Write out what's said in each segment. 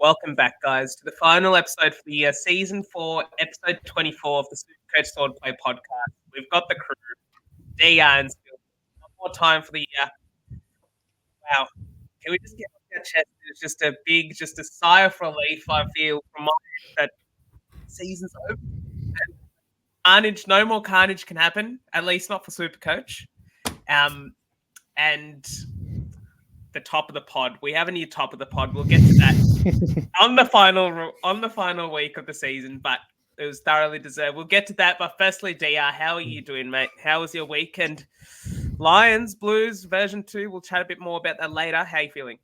Welcome back, guys, to the final episode for the season 4, episode 24 of the Supercoach Swordplay podcast. We've got the crew, DUSTIED and Spill. One more time for the year. Wow. Can we just get off our chest? It's just a sigh of relief, I feel, from my end that season's over. Carnage, no more carnage can happen, at least not for Supercoach. And the top of the pod. We have a new top of the pod. We'll get to that on the final week of the season, but it was thoroughly deserved. We'll get to that. But firstly, DR, how are you doing, mate? How was your week? And Lions, Blues, version 2. We'll chat a bit more about that later. How are you feeling?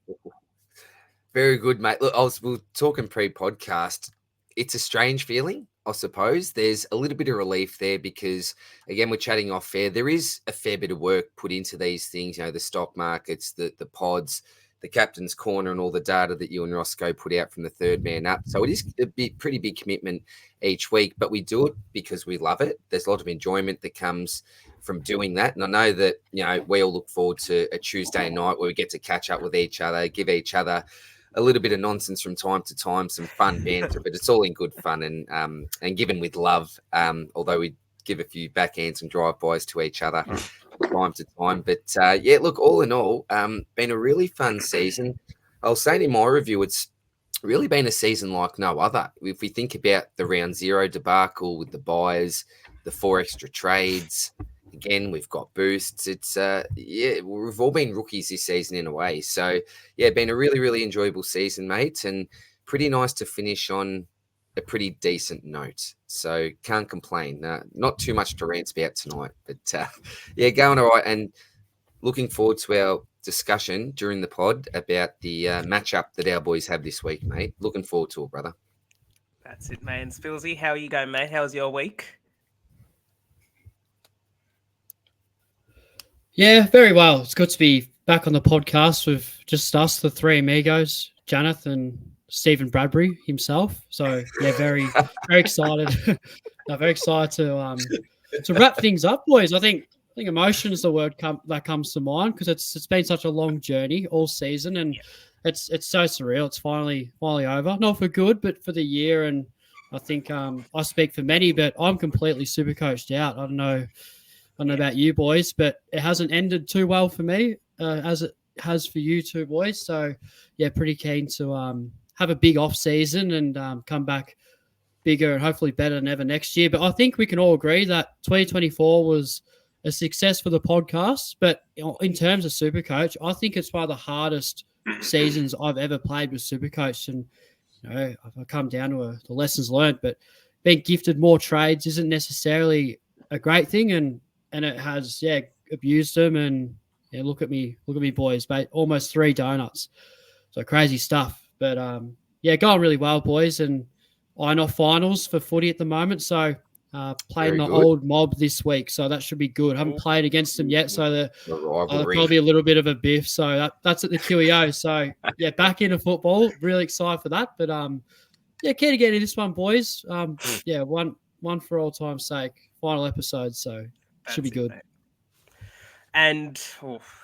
Very good, mate. Look, we were talking pre-podcast. It's a strange feeling, I suppose. There's a little bit of relief there because, again, we're chatting off air. There is a fair bit of work put into these things, the stock markets, the pods, the captain's corner, and all the data that you and Roscoe put out from the third man up. So it is a pretty big commitment each week, but we do it because we love it. There's a lot of enjoyment that comes from doing that. And I know that, we all look forward to a Tuesday night where we get to catch up with each other, give each other a little bit of nonsense from time to time, some fun banter, but it's all in good fun and given with love. Although we give a few backhands and drive-bys to each other from time to time. But look, all in all, been a really fun season. I was saying in my review, it's really been a season like no other. If we think about the round 0 debacle with the buyers, the 4 extra trades. Again, we've got boosts. It's we've all been rookies this season in a way. So been a really, really enjoyable season, mate, and pretty nice to finish on a pretty decent note. So can't complain. Not too much to rant about tonight, but going all right. And looking forward to our discussion during the pod about the matchup that our boys have this week, mate. Looking forward to it, brother. That's it, man. Spilsy, how are you going, mate? How was your week? Yeah, very well. It's good to be back on the podcast with just us, the three amigos, Janath and Stephen Bradbury himself. So very, very excited. Very excited to wrap things up, boys. I think emotion is the word that comes to mind because it's been such a long journey all season, and it's so surreal. It's finally over. Not for good, but for the year. And I think I speak for many, but I'm completely super coached out. I don't know about you boys, but it hasn't ended too well for me as it has for you two boys. So, pretty keen to have a big off season and come back bigger and hopefully better than ever next year. But I think we can all agree that 2024 was a success for the podcast. But in terms of Supercoach, I think it's one of the hardest seasons I've ever played with Supercoach. And I've come down to the lessons learned, but being gifted more trades isn't necessarily a great thing. And it has, abused them. And look at me, boys, mate, almost 3 donuts. So crazy stuff. But going really well, boys. And INOF finals for footy at the moment. So playing the old mob this week. So that should be good. I haven't played against them yet. So they're probably a little bit of a biff. So that's at the QEO. So back into football. Really excited for that. But keen to get into this one, boys. One for all time's sake. Final episode. So should be good. Mate. And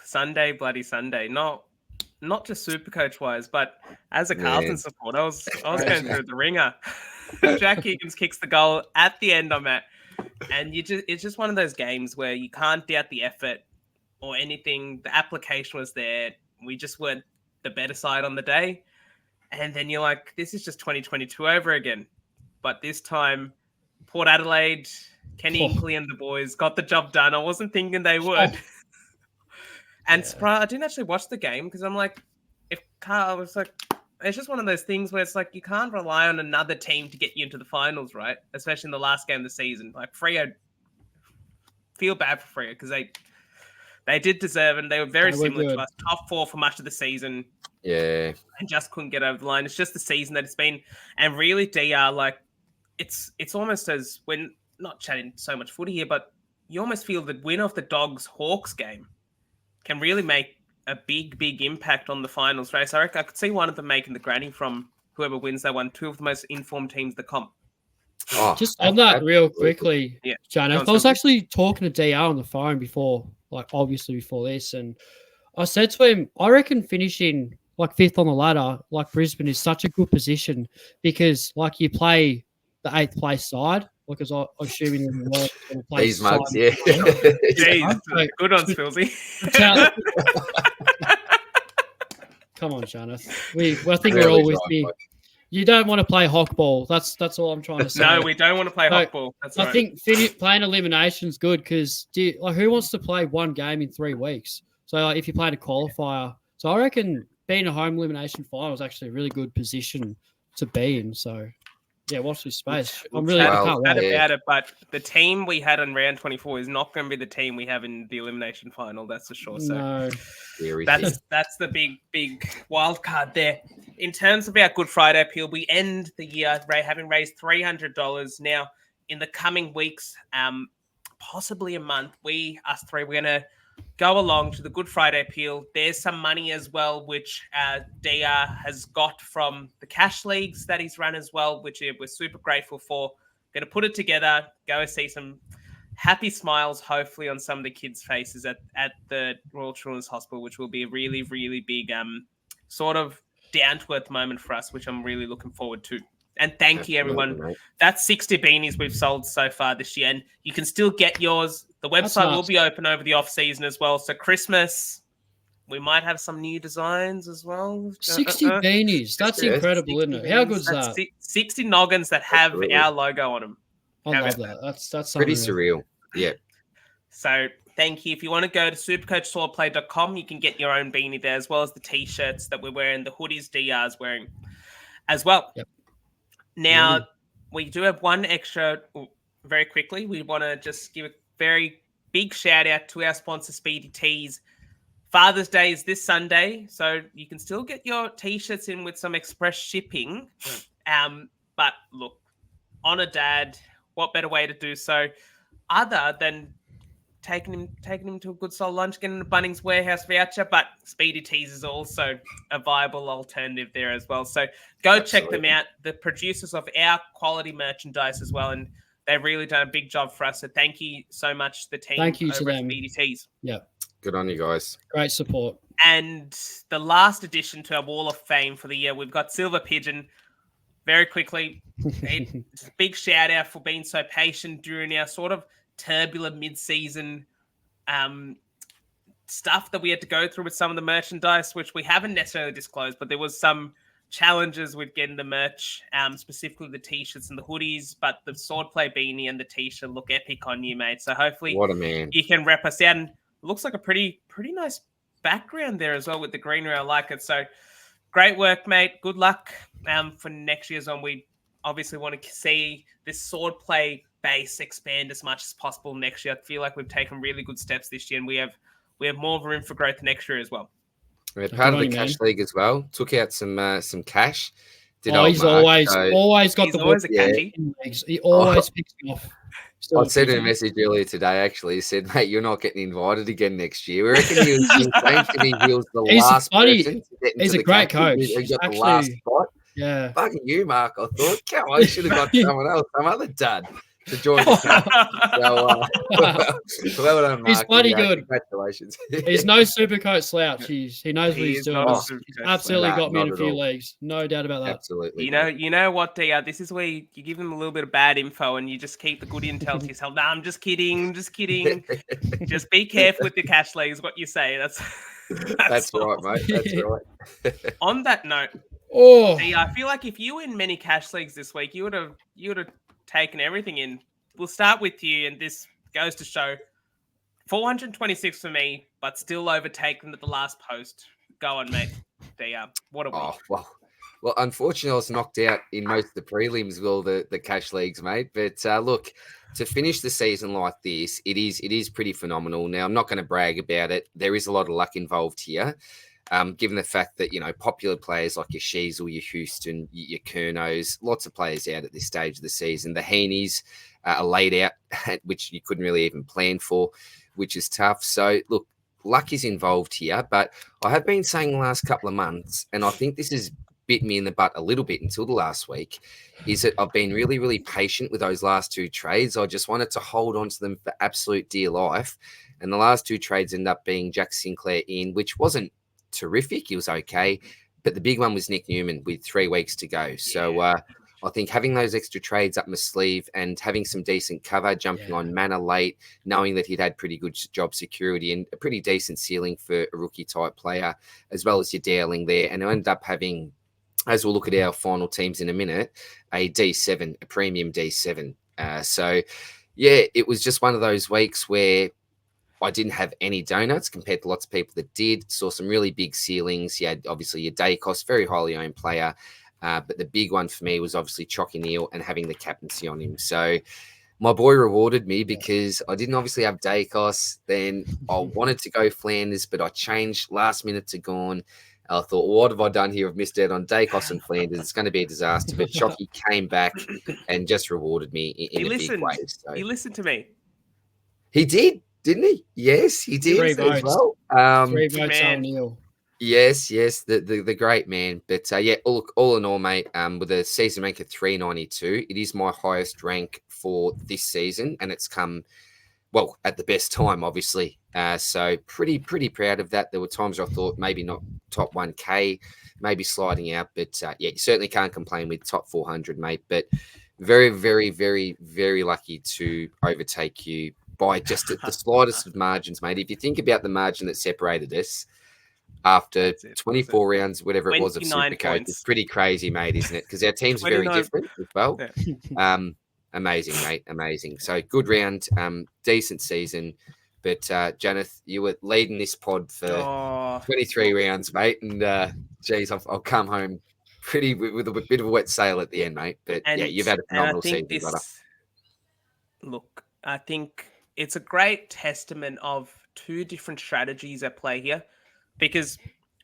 Sunday, bloody Sunday. Not just Supercoach wise, but as a Carlton supporter, I was going through the ringer. Jack Higgins kicks the goal at the end. I'm at, and it's just one of those games where you can't doubt the effort or anything. The application was there. We just weren't the better side on the day, and then you're like, this is just 2022 over again. But this time, Port Adelaide, Kenny Inkley and the boys got the job done. I wasn't thinking they would. And surprise, I didn't actually watch the game because I'm like, it's just one of those things where it's like you can't rely on another team to get you into the finals, right? Especially in the last game of the season. Like Freo, feel bad for Freo because they did deserve it. And they were very similar to us. Top 4 for much of the season. Yeah. And just couldn't get over the line. It's just the season that it's been. And really, DR, like, it's almost as when not chatting so much footy here, but you almost feel the win of the Dogs-Hawks game can really make a big, big impact on the finals race. I reckon I could see one of them making the granny from whoever wins that one. 2 of the most informed teams in the comp. Just on that real quickly, Janath, I was actually talking to DR on the phone before this, and I said to him, I reckon finishing like 5th on the ladder, like Brisbane is such a good position because like you play the 8th place side, because I'm assuming in the world going to play These mugs, yeah. Jeez, So, good on Spilsy. Come on, Janath. I think we're all with me. You don't want to play hockball. That's all I'm trying to say. No, we don't want to play hockball. That's right. I think playing elimination is good because who wants to play one game in 3 weeks? So like, if you played a qualifier, so I reckon being a home elimination final is actually a really good position to be in. So yeah, watch this space. I'm really can't wait about it, but the team we had on round 24 is not going to be the team we have in the elimination final. That's for sure. So no. that's the big wild card there. In terms of our Good Friday appeal, we end the year having raised $300. Now, in the coming weeks, possibly a month, us three, we're going to go along to the Good Friday appeal. There's some money as well, which DR has got from the cash leagues that he's run as well, which we're super grateful for. Going to put it together, go see some happy smiles, hopefully, on some of the kids' faces at the Royal Children's Hospital, which will be a really, really big sort of down-to-earth moment for us, which I'm really looking forward to. And thank you, everyone. Mate. That's 60 beanies we've sold so far this year, and you can still get yours. The website will be open over the off-season as well. So Christmas, we might have some new designs as well. 60 beanies. That's incredible, isn't it? How good is that? 60 noggins that have our logo on them. I love that. That's pretty surreal. Yeah. So thank you. If you want to go to supercoachswordplay.com, you can get your own beanie there, as well as the T-shirts that we're wearing, the hoodies DR's wearing as well. Yep. Now, we do have one extra, very quickly. We want to just give a very big shout out to our sponsor, Speedy Tees. Father's Day is this Sunday, so you can still get your T-shirts in with some express shipping. But look, honor Dad. What better way to do so other than taking him to a good solid lunch, getting a Bunnings Warehouse voucher? But Speedy Tees is also a viable alternative there as well. So go check them out. The producers of our quality merchandise as well, and they've really done a big job for us. So thank you so much, the team. Thank you to them. Speedy Tees. Yeah. Good on you guys. Great support. And the last addition to our Wall of Fame for the year, we've got Silver Pigeon. Very quickly, a big shout out for being so patient during our sort of turbulent mid-season stuff that we had to go through with some of the merchandise, which we haven't necessarily disclosed, but there was some challenges with getting the merch, specifically the T-shirts and the hoodies, but the Swordplay beanie and the T-shirt look epic on you, mate. So hopefully what a man. You can rep us out. And it looks like a pretty nice background there as well with the greenery. I like it. So great work, mate. Good luck for next year's on. We obviously want to see this Swordplay base expand as much as possible next year. I feel like we've taken really good steps this year, and we have more room for growth next year as well. We're part of the cash league as well. Took out some cash. He's always got the always a catchy. He always picks me off. I sent him a message earlier today, actually. He said, mate, you're not getting invited again next year. We reckon he was the last person. He's a great coach. He got the last spot. Yeah. Fucking you, Mark. I thought, come on, you should have got someone else, some other dad to join the so, well done, Mark. He's bloody good. Congratulations. He's no Supercoach slouch. He knows what he's doing. He's absolutely got me in a few leagues. No doubt about that. Absolutely. You know what, DR? This is where you give them a little bit of bad info and you just keep the good intel to yourself. No, I'm just kidding. Just be careful with your cash leagues, what you say. That's right, mate. That's right. On that note, I feel like if you were in many cash leagues this week, you would have taken everything in. We'll start with you, and this goes to show 426 for me, but still overtaken at the last post. Go on, mate. What a week. Well, unfortunately, I was knocked out in most of the prelims with all the cash leagues, mate. But look, to finish the season like this, it is pretty phenomenal. Now, I'm not going to brag about it. There is a lot of luck involved here. Given the fact that, popular players like your Sheasel, your Houston, your Kernos, lots of players out at this stage of the season. The Heaney's are laid out, which you couldn't really even plan for, which is tough. So, look, luck is involved here. But I have been saying the last couple of months, and I think this has bit me in the butt a little bit until the last week, is that I've been really, really patient with those last two trades. I just wanted to hold on to them for absolute dear life. And the last two trades end up being Jack Sinclair in, which wasn't terrific. He was okay. But the big one was Nick Newman with 3 weeks to go. So I think having those extra trades up my sleeve and having some decent cover, jumping on Manor late, knowing that he'd had pretty good job security and a pretty decent ceiling for a rookie-type player, as well as your Dowling there. And I ended up having, as we'll look at our final teams in a minute, a D7, a premium D7. So, it was just one of those weeks where I didn't have any donuts compared to lots of people that did. Saw some really big ceilings. You had obviously your Dacos, very highly owned player. But the big one for me was obviously Chalky Neal and having the captaincy on him. So my boy rewarded me because I didn't obviously have Dacos. Then I wanted to go Flanders, but I changed last minute to Gorn. I thought, what have I done here? I've missed out on Dacos and Flanders. It's going to be a disaster. But Chalky came back and just rewarded me in a big way. So. He listened to me. He did, didn't he? Yes, he did 3 as votes. well. 3 votes on Neil. Yes, the great man. But all in all, mate, with a season rank of 392, it is my highest rank for this season, and it's come at the best time, obviously. So pretty proud of that. There were times I thought maybe not top 1K, maybe sliding out, but you certainly can't complain with top 400, mate. But very, very, very, very lucky to overtake you by just the slightest of margins, mate. If you think about the margin that separated us after 24 rounds, whatever it was of Supercoach, it's pretty crazy, mate, isn't it? Because our teams are very different as well. Yeah. Amazing, mate. Amazing. So good round, decent season. But Janath, you were leading this pod for 23 rounds, mate. And I'll come home with a bit of a wet sail at the end, mate. But you've had a phenomenal season, brother. Look, I think it's a great testament of 2 different strategies at play here, because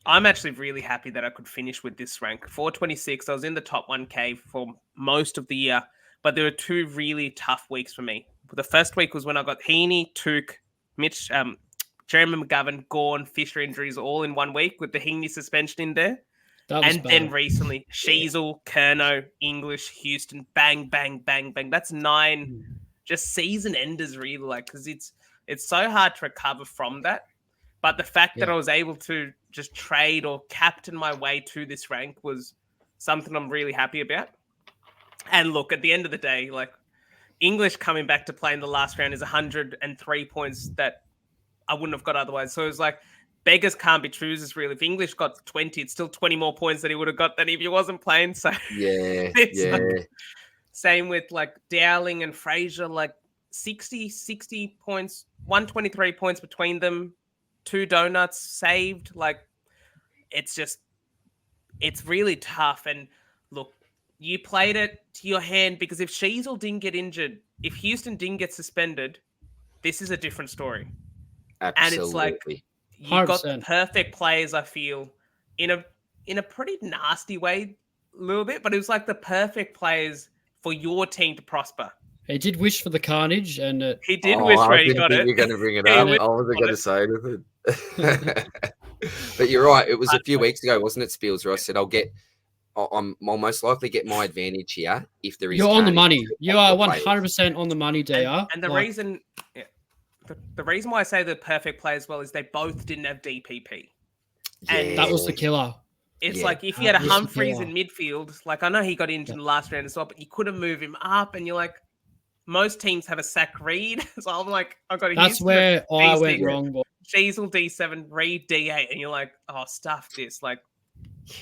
I'm actually really happy that I could finish with this rank. 426, I was in the top 1K for most of the year, but there were 2 really tough weeks for me. The first week was when I got Heaney, Took, Mitch, Jeremy McGovern, Gorn, Fisher injuries all in 1 week with the Heaney suspension in there. And then recently, Sheasel, Kerno, English, Houston, bang, bang, bang, bang. That's 9 just season enders, really, because it's so hard to recover from that. But the fact that I was able to just trade or captain my way to this rank was something I'm really happy about. And look, at the end of the day, English coming back to play in the last round is 103 points that I wouldn't have got otherwise. So it was beggars can't be choosers, really. If English got 20, it's still 20 more points that he would have got than if he wasn't playing. So same with Dowling and Fraser, 60 points, 123 points between them, 2 donuts saved. It's really tough. And look, you played it to your hand, because if Sheasel didn't get injured, if Houston didn't get suspended, this is a different story. Absolutely. And it's you got the perfect players, I feel, in a pretty nasty way, a little bit, but it was the perfect players for your team to prosper. He did wish for the carnage, and he did wish for it. He got it. You're going to bring it up. I wasn't going to say anything. But you're right. It was a few weeks ago, wasn't it, Spiels, where I said I'll most likely get my advantage here if there is. You're on the money. You are 100% on the money, DR. And the reason, the reason why I say the perfect play as well is they both didn't have DPP. And that was the killer. It's if you had a Humphreys in midfield, I know he got injured in the last round as well, but you couldn't move him up, and you're most teams have a Sack Reed. So I'm I got a That's where I went wrong. Boy. Sheasel D7, Reed D8, and you're stuff this.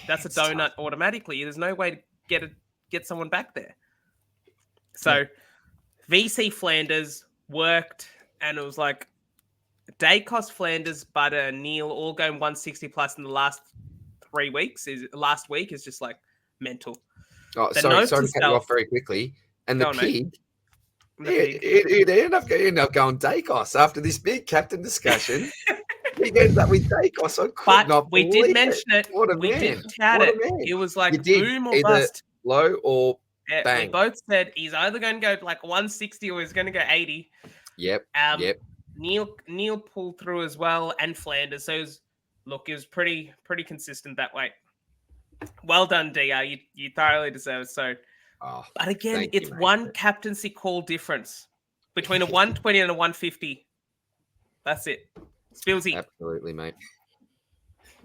That's a donut automatically. There's no way to get someone back there. So VC Flanders worked, and it was Dacos, Flanders, Butter, Neil all going 160 plus in the last 3 weeks. Last week is just mental. Oh, sorry to cut you off very quickly. And the pig, it ended up going Dacos after this big captain discussion. He ended up with Dacos. We did mention it. What a man. We did chat it. It was boom or bust. Low or bang. We both said he's either going to go 160 or he's going to go 80. Yep. Neil pulled through as well, and Flanders. So it was pretty consistent that way. Well done, DR. You thoroughly deserve it. So, but again, it's one captaincy call difference between a 120 and a 150. That's it. Spilsy. Absolutely, mate.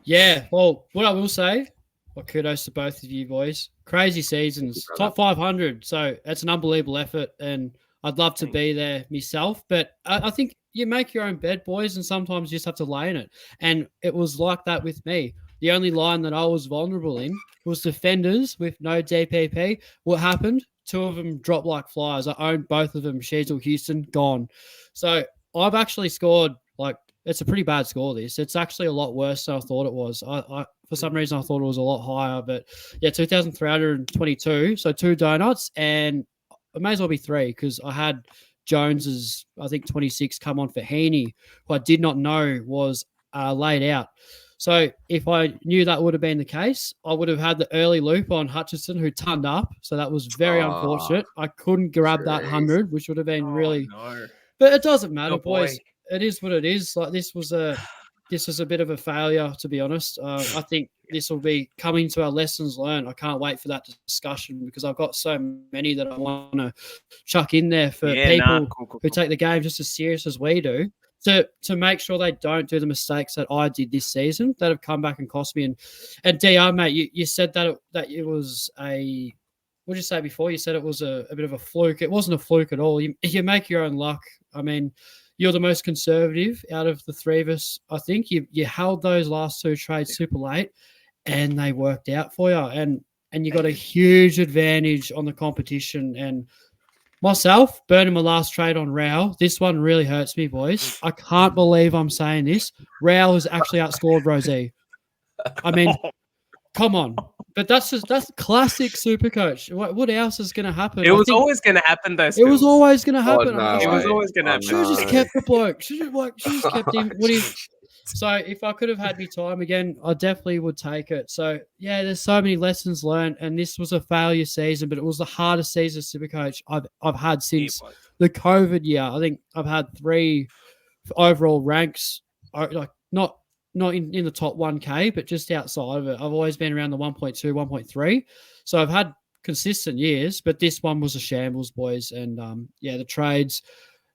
Yeah. Well, what I will say, Well, kudos to both of you boys. Crazy seasons, top 500. So that's an unbelievable effort, and I'd love to be there myself. But I think you make your own bed, boys, and sometimes you just have to lay in it. And it was like that with me. The only line that I was vulnerable in was defenders with no DPP. What happened? 2 of them dropped like flies. I owned both of them. Sheasel, Houston, gone. So I've actually scored like, it's a pretty bad score, this. It's actually a lot worse than I thought it was. I for some reason, I thought it was a lot higher. But, yeah, 2,322. So 2 donuts. And it may as well be 3 because I had Jones's, I think, 26 come on for Heaney, who I did not know was laid out. So if I knew that would have been the case, I would have had the early loop on Hutchison, who turned up. So that was very unfortunate. I couldn't grab that 100, which would have been really... No. But it doesn't matter, boys. Boy. It is what it is. Like this was a bit of a failure, to be honest. I think this will be coming to our lessons learned. I can't wait for that discussion because I've got so many that I want to chuck in there for people who take the game just as serious as we do to make sure they don't do the mistakes that I did this season that have come back and cost me. And DR, mate, you said that it was a... What did you say before? You said it was a bit of a fluke. It wasn't a fluke at all. You make your own luck. I mean, you're the most conservative out of the 3 of us, I think. You held those last 2 trades super late, and they worked out for you. And you got a huge advantage on the competition. And myself, burning my last trade on Rao, this one really hurts me, boys. I can't believe I'm saying this. Rao has actually outscored Rosie. I mean, come on. But that's classic Supercoach. What else is going to happen? It was always going to happen, though. It was always going to happen. It was always going to happen. Should have just kept the bloke. Should have just kept him. So if I could have had me time again, I definitely would take it. So, yeah, there's so many lessons learned, and this was a failure season, but it was the hardest season of Supercoach I've had since the COVID year. I think I've had 3 overall ranks, like not in the top 1K, but just outside of it. I've always been around the 1.2, 1.3. So I've had consistent years, but this one was a shambles, boys. And, the trades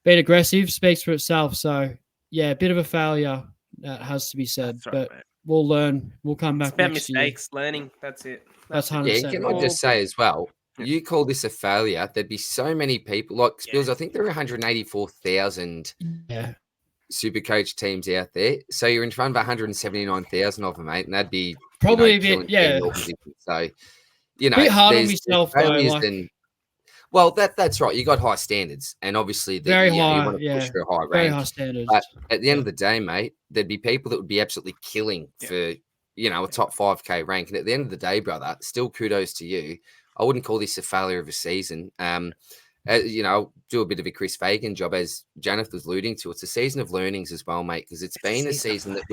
being aggressive speaks for itself. So, yeah, a bit of a failure, that has to be said. That's right, but mate. We'll learn. We'll come back next year. Mistakes, learning. That's it. That's 100%. Yeah, can I just say as well, you call this a failure, there'd be so many people, like Spills, I think there are 184,000 Supercoach teams out there, so you're in front of 179,000 of them, mate, and that'd be probably a bit, So, you know, a bit hard on myself, well, that's right. You got high standards, and obviously, very high. You want to push for a high rank. Very high standards. But at the end of the day, mate, there'd be people that would be absolutely killing for a top 5K rank. And at the end of the day, brother, still kudos to you. I wouldn't call this a failure of a season. Do a bit of a Chris Fagan job, as Janath was alluding to. It's a season of learnings as well, mate, because it's been a season that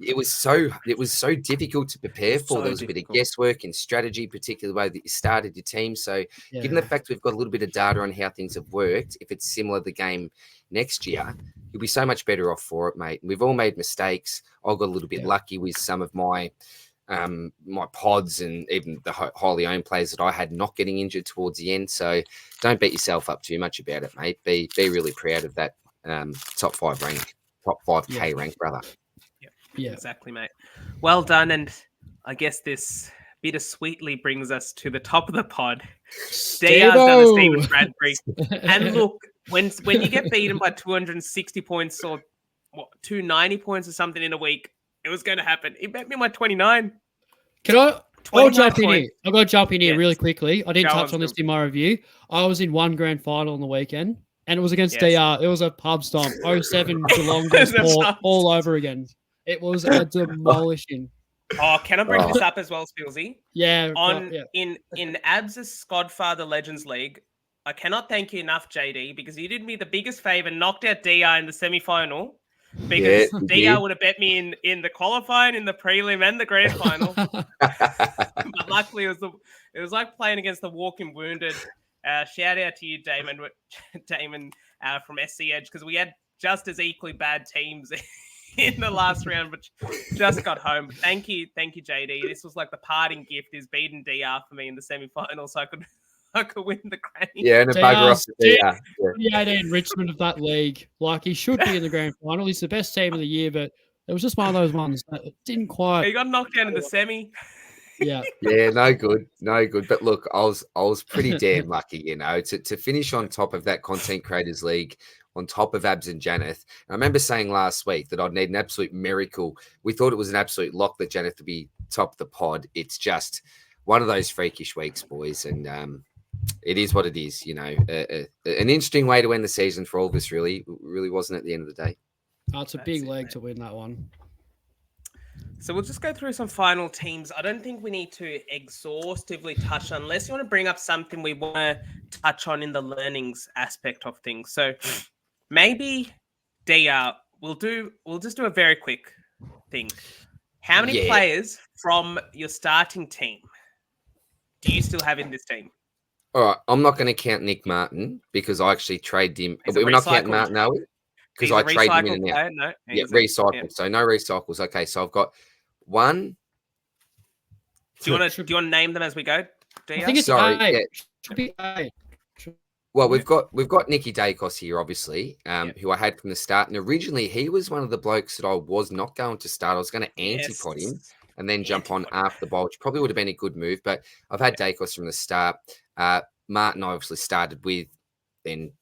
it was so difficult to prepare for. There was a bit of guesswork and strategy, particularly the way that you started your team. So given the fact we've got a little bit of data on how things have worked, if it's similar to the game next year, you'll be so much better off for it, mate. We've all made mistakes. I got a little bit lucky with some of my pods and even the highly owned players that I had not getting injured towards the end. So don't beat yourself up too much about it, mate. Be really proud of that top 5K rank, brother. Yeah, exactly, mate. Well done. And I guess this bittersweetly brings us to the top of the pod. DR's done a Stephen Bradbury. And look, when you get beaten by 260 points or 290 points or something in a week, it was going to happen. He bet me my 29. I'll jump in here. I've got to jump in here really quickly. I didn't touch on this in my review. I was in one grand final on the weekend, and it was against DR. It was a pub stomp. 07 Geelong Sport all over again. It was a demolishing. Oh, can I bring this up as well, Spilsy? Yeah. In Abs' Godfather Legends League, I cannot thank you enough, JD, because you did me the biggest favour, knocked out DR in the semi-final. Because DR would have bet me in the qualifying, in the prelim, and the grand final. But luckily, it was like playing against the walking wounded. Shout out to you, Damon from SC Edge, because we had just as equally bad teams in the last round, but just got home. But thank you, JD. This was like the parting gift, is beating DR for me in the semi-final, so I could win the granny. Yeah, and a bugger off the DR. Yeah, the enrichment of that league. Like, he should be in the grand final. He's the best team of the year, but it was just one of those ones that didn't quite. He got knocked out in the semi. Yeah. Yeah, no good. But look, I was pretty damn lucky, to finish on top of that Content Creators League, on top of Abs and Janath. I remember saying last week that I'd need an absolute miracle. We thought it was an absolute lock that Janath would be top of the pod. It's just one of those freakish weeks, boys, and it is what it is. An interesting way to end the season for all of us. Really wasn't at the end of the day. Oh, it's a big leg to win that one. So we'll just go through some final teams. I don't think we need to exhaustively touch on, unless you want to bring up something we want to touch on in the learnings aspect of things. So maybe DR, we'll just do a very quick thing. How many players from your starting team do you still have in this team? All right, I'm not going to count Nick Martin because I actually traded him. We're not counting Martin, are we? Because I traded him in and out. No, recycled. Yeah. So no recycles. Okay, so I've got one. Do you want to name them as we go? I think it's eight. Yeah. Should be eight. Well, we've got Nicky Dacos here, obviously, who I had from the start. And originally, he was one of the blokes that I was not going to start. I was going to anti-pod him and then jump on after the bowl, which probably would have been a good move. But I've had Dacos from the start. Martin, I obviously started with, then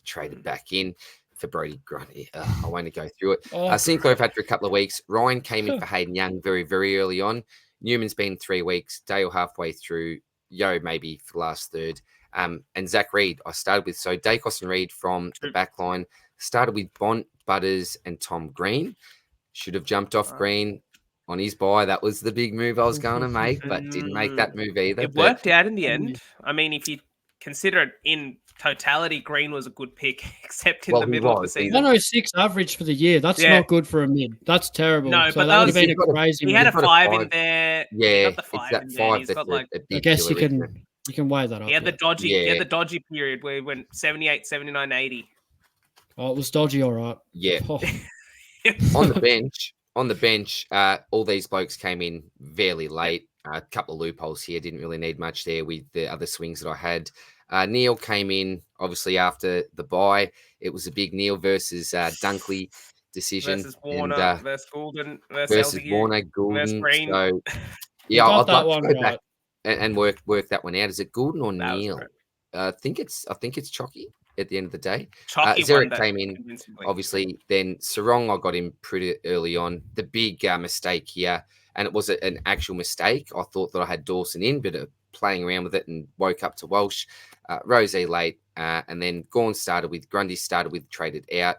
traded back in for Brody Grundy. I won't go through it. Sinclair I've had for a couple of weeks. Ryan came in for Hayden Young very, very early on. Newman's been 3 weeks. Dale halfway through. Yo maybe for the last third. And Zach Reed I started with. So Dacos and Reed from the back line. Started with Bont, Butters, and Tom Green. Should have jumped off Green on his bye. That was the big move I was going to make, but didn't make that move either. It worked out in the end. I mean, if you consider it in totality, Green was a good pick, except in the middle of the season. 106 average for the year. That's not good for a mid. That's terrible. No, so but that would have been a crazy. He had a 5 in there. Yeah, got the 5 it's that 5. He's got like. I guess you can weigh that up. He had the dodgy. He had the dodgy period where he went 78, 79, 80. Oh, it was dodgy, all right. Yeah. On the bench, all these blokes came in fairly late. A couple of loopholes here. Didn't really need much there with the other swings that I had. Neil came in, obviously, after the bye. It was a big Neil versus Dunkley decision. Versus Warner, versus Goulden, versus Warner, Goulden. Versus Green. So, yeah, I'd that like one to go right. back and work that one out. Is it Goulden or Neil? I think it's Chalky at the end of the day. Zarek came in, obviously. Then Sarong, I got him pretty early on. The big mistake here, and it was an actual mistake. I thought that I had Dawson in, but playing around with it and woke up to Walsh. Rose late, and then Grundy started with, traded out.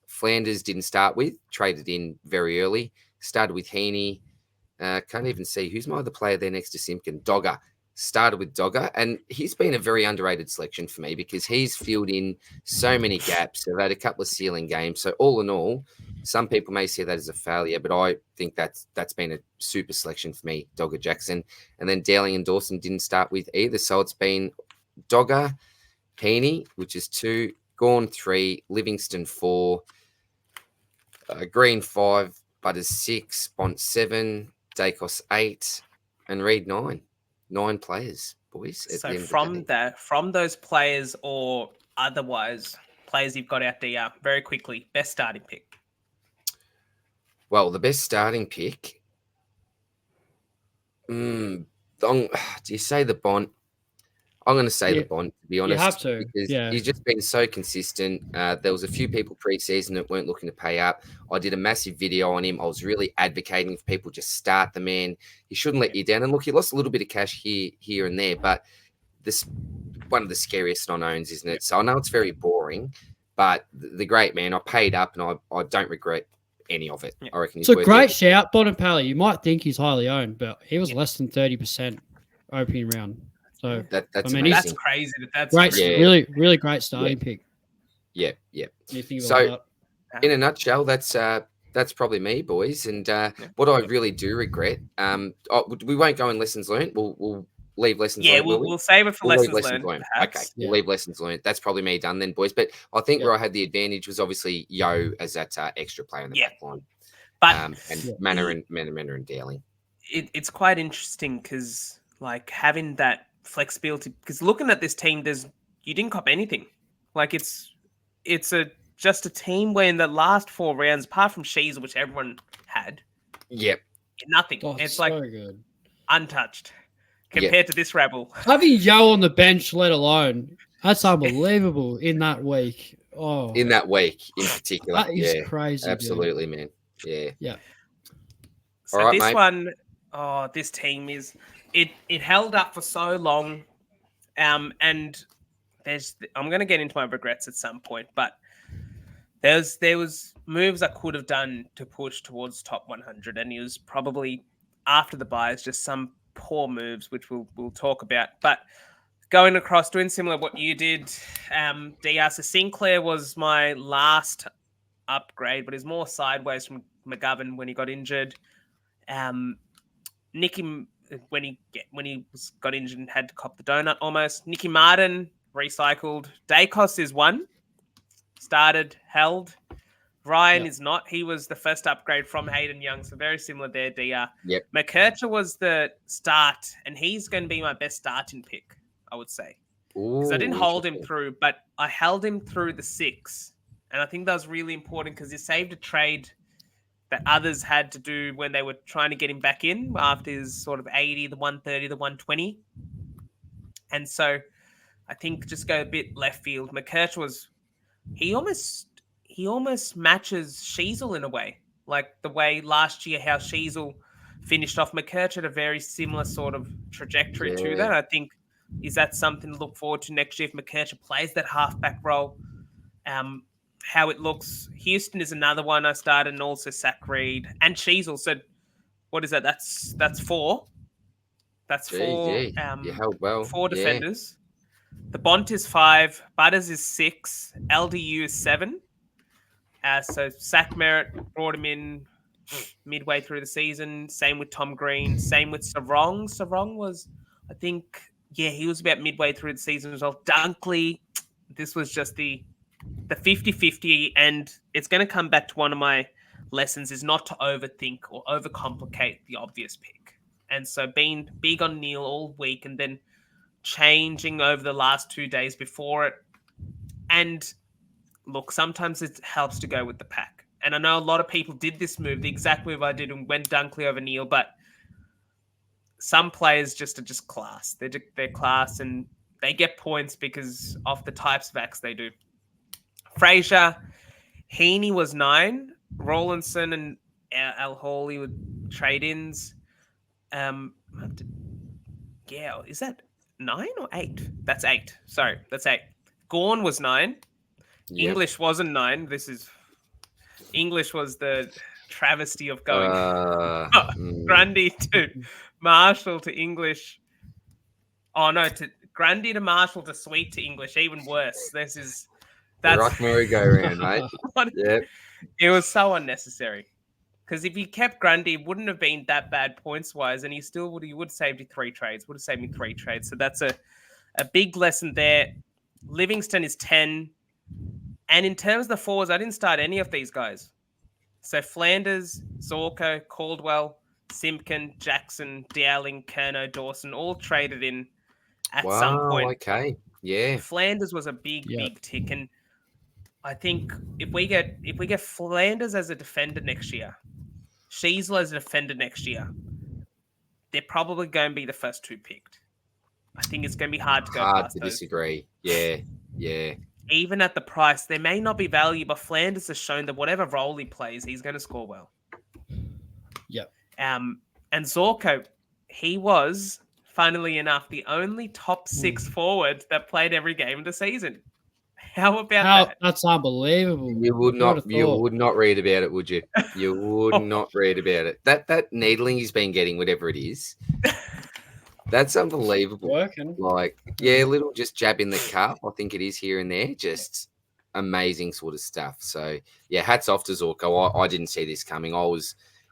Flanders didn't start with, traded in very early. Started with Heaney. Can't even see who's my other player there next to Simpkin. Dogger. Started with Dogger, and he's been a very underrated selection for me because he's filled in so many gaps. I've had a couple of ceiling games. So all in all, some people may see that as a failure, but I think that's been a super selection for me, Dogger Jackson. And then Dowling and Dawson didn't start with either. So it's been Dogger, Heaney, which is 2, Gorn 3, Livingston 4, Green 5, Butters 6, Bont 7, Dacos 8, and Reed 9. 9 players, boys. So from those players or otherwise players you've got out there, very quickly, best starting pick. Well, the best starting pick. Do you say the Bont? I'm going to say the Bont, to be honest. You have to, because he's just been so consistent. There was a few people pre-season that weren't looking to pay up. I did a massive video on him. I was really advocating for people just start the man. He shouldn't let you down. And look, he lost a little bit of cash here and there, but this one of the scariest unknowns, isn't it? So I know it's very boring, but the great man, I paid up, and I don't regret any of it. I reckon it's a great shout, Bontempelli. You might think he's highly owned, but he was less than 30% opening round. So that's that's crazy. That's great, really, really great starting pick. Yeah. So, in a nutshell, that's probably me, boys. And what I really do regret, we won't go in lessons learned. We'll leave lessons learned. Yeah, we'll save it for lessons learned. Okay, we'll leave lessons learned. That's probably me done then, boys. But I think where I had the advantage was obviously Yo as that extra player in the back line. But and Manor and Dowling. It's quite interesting because like having that flexibility, because looking at this team, you didn't cop anything. Like it's just a team where in the last 4 rounds, apart from Sheezer, which everyone had, yep, nothing. Oh, it's so like good. untouched compared to this rabble. Having Yo on the bench, let alone, that's unbelievable in that week. Oh, In that week in particular. that is crazy. Absolutely, man. Yeah. Yeah. So All right, this mate. one, this team it held up for so long. And I'm going to get into my regrets at some point, but there was moves I could have done to push towards top 100, and it was probably after the buys, just some poor moves, which we'll talk about. But going across, doing similar what you did, DR. So Sinclair was my last upgrade, but is more sideways from McGovern when he got injured. Nicky when he got injured and had to cop the donut almost. Nicky Martin recycled. Dacos is one. Started, held. Ryan is not. He was the first upgrade from Hayden Young, so very similar there, DR. Yep. McKercher was the start, and he's going to be my best starting pick, I would say. Because I didn't hold him through, but I held him through the 6. And I think that was really important because he saved a trade that others had to do when they were trying to get him back in after his sort of 80, the 130, the 120. And so I think just go a bit left field. McKercher was, he almost matches Sheasel in a way. Like the way last year how Sheasel finished off. McKercher had a very similar sort of trajectory to that. I think is that something to look forward to next year if McKercher plays that halfback role. How it looks. Houston is another one I started, and also Sack Reed and Sheasel. So what is that? That's 4. That's 4. You held well. 4 defenders. The Bont is 5. Butters is 6. LDU is 7. So Sack Merritt brought him in midway through the season. Same with Tom Green. Same with Sarong. Sarong was, I think, he was about midway through the season as well. Dunkley, this was just the 50-50, and it's going to come back to one of my lessons is not to overthink or overcomplicate the obvious pick. And so being big on Neil all week and then changing over the last 2 days before it. And look, sometimes it helps to go with the pack. And I know a lot of people did this move, the exact move I did, and went Dunkley over Neil, but some players just are just class. They're class, and they get points because of the types of acts they do. Fraser, Heaney was 9. Rawlinson and Al Hawley with trade-ins. Is that 9 or 8? That's 8. Sorry, that's 8. Gorn was 9. Yep. English wasn't 9. English was the travesty of going Grundy to Marshall to English. Oh no, to Grundy to Marshall to Sweet to English. Even worse. That's rock merry-go-round, mate. Yep. It was so unnecessary. Because if he kept Grundy, it wouldn't have been that bad points-wise, and he would have saved you 3 trades. Would have saved me 3 trades. So that's a big lesson there. Livingston is 10. And in terms of the forwards, I didn't start any of these guys. So Flanders, Zorko, Caldwell, Simpkin, Jackson, Dowling, Kerno, Dawson, all traded in at some point. Okay. Yeah. Flanders was a big tick. And I think if we get Flanders as a defender next year, Sheasel as a defender next year, they're probably going to be the first 2 picked. I think it's going to be hard to go past those. Disagree. Yeah. Even at the price, there may not be value, but Flanders has shown that whatever role he plays, he's going to score well. Yep. And Zorko, he was, funnily enough, the only top 6 forward that played every game of the season. How about that? That's unbelievable. You would not read about it, would you? You would not read about it. That needling he's been getting, whatever it is, that's unbelievable. Working. Like, little just jab in the cup, I think it is here and there. Just amazing sort of stuff. So, hats off to Zorko. I didn't see this coming.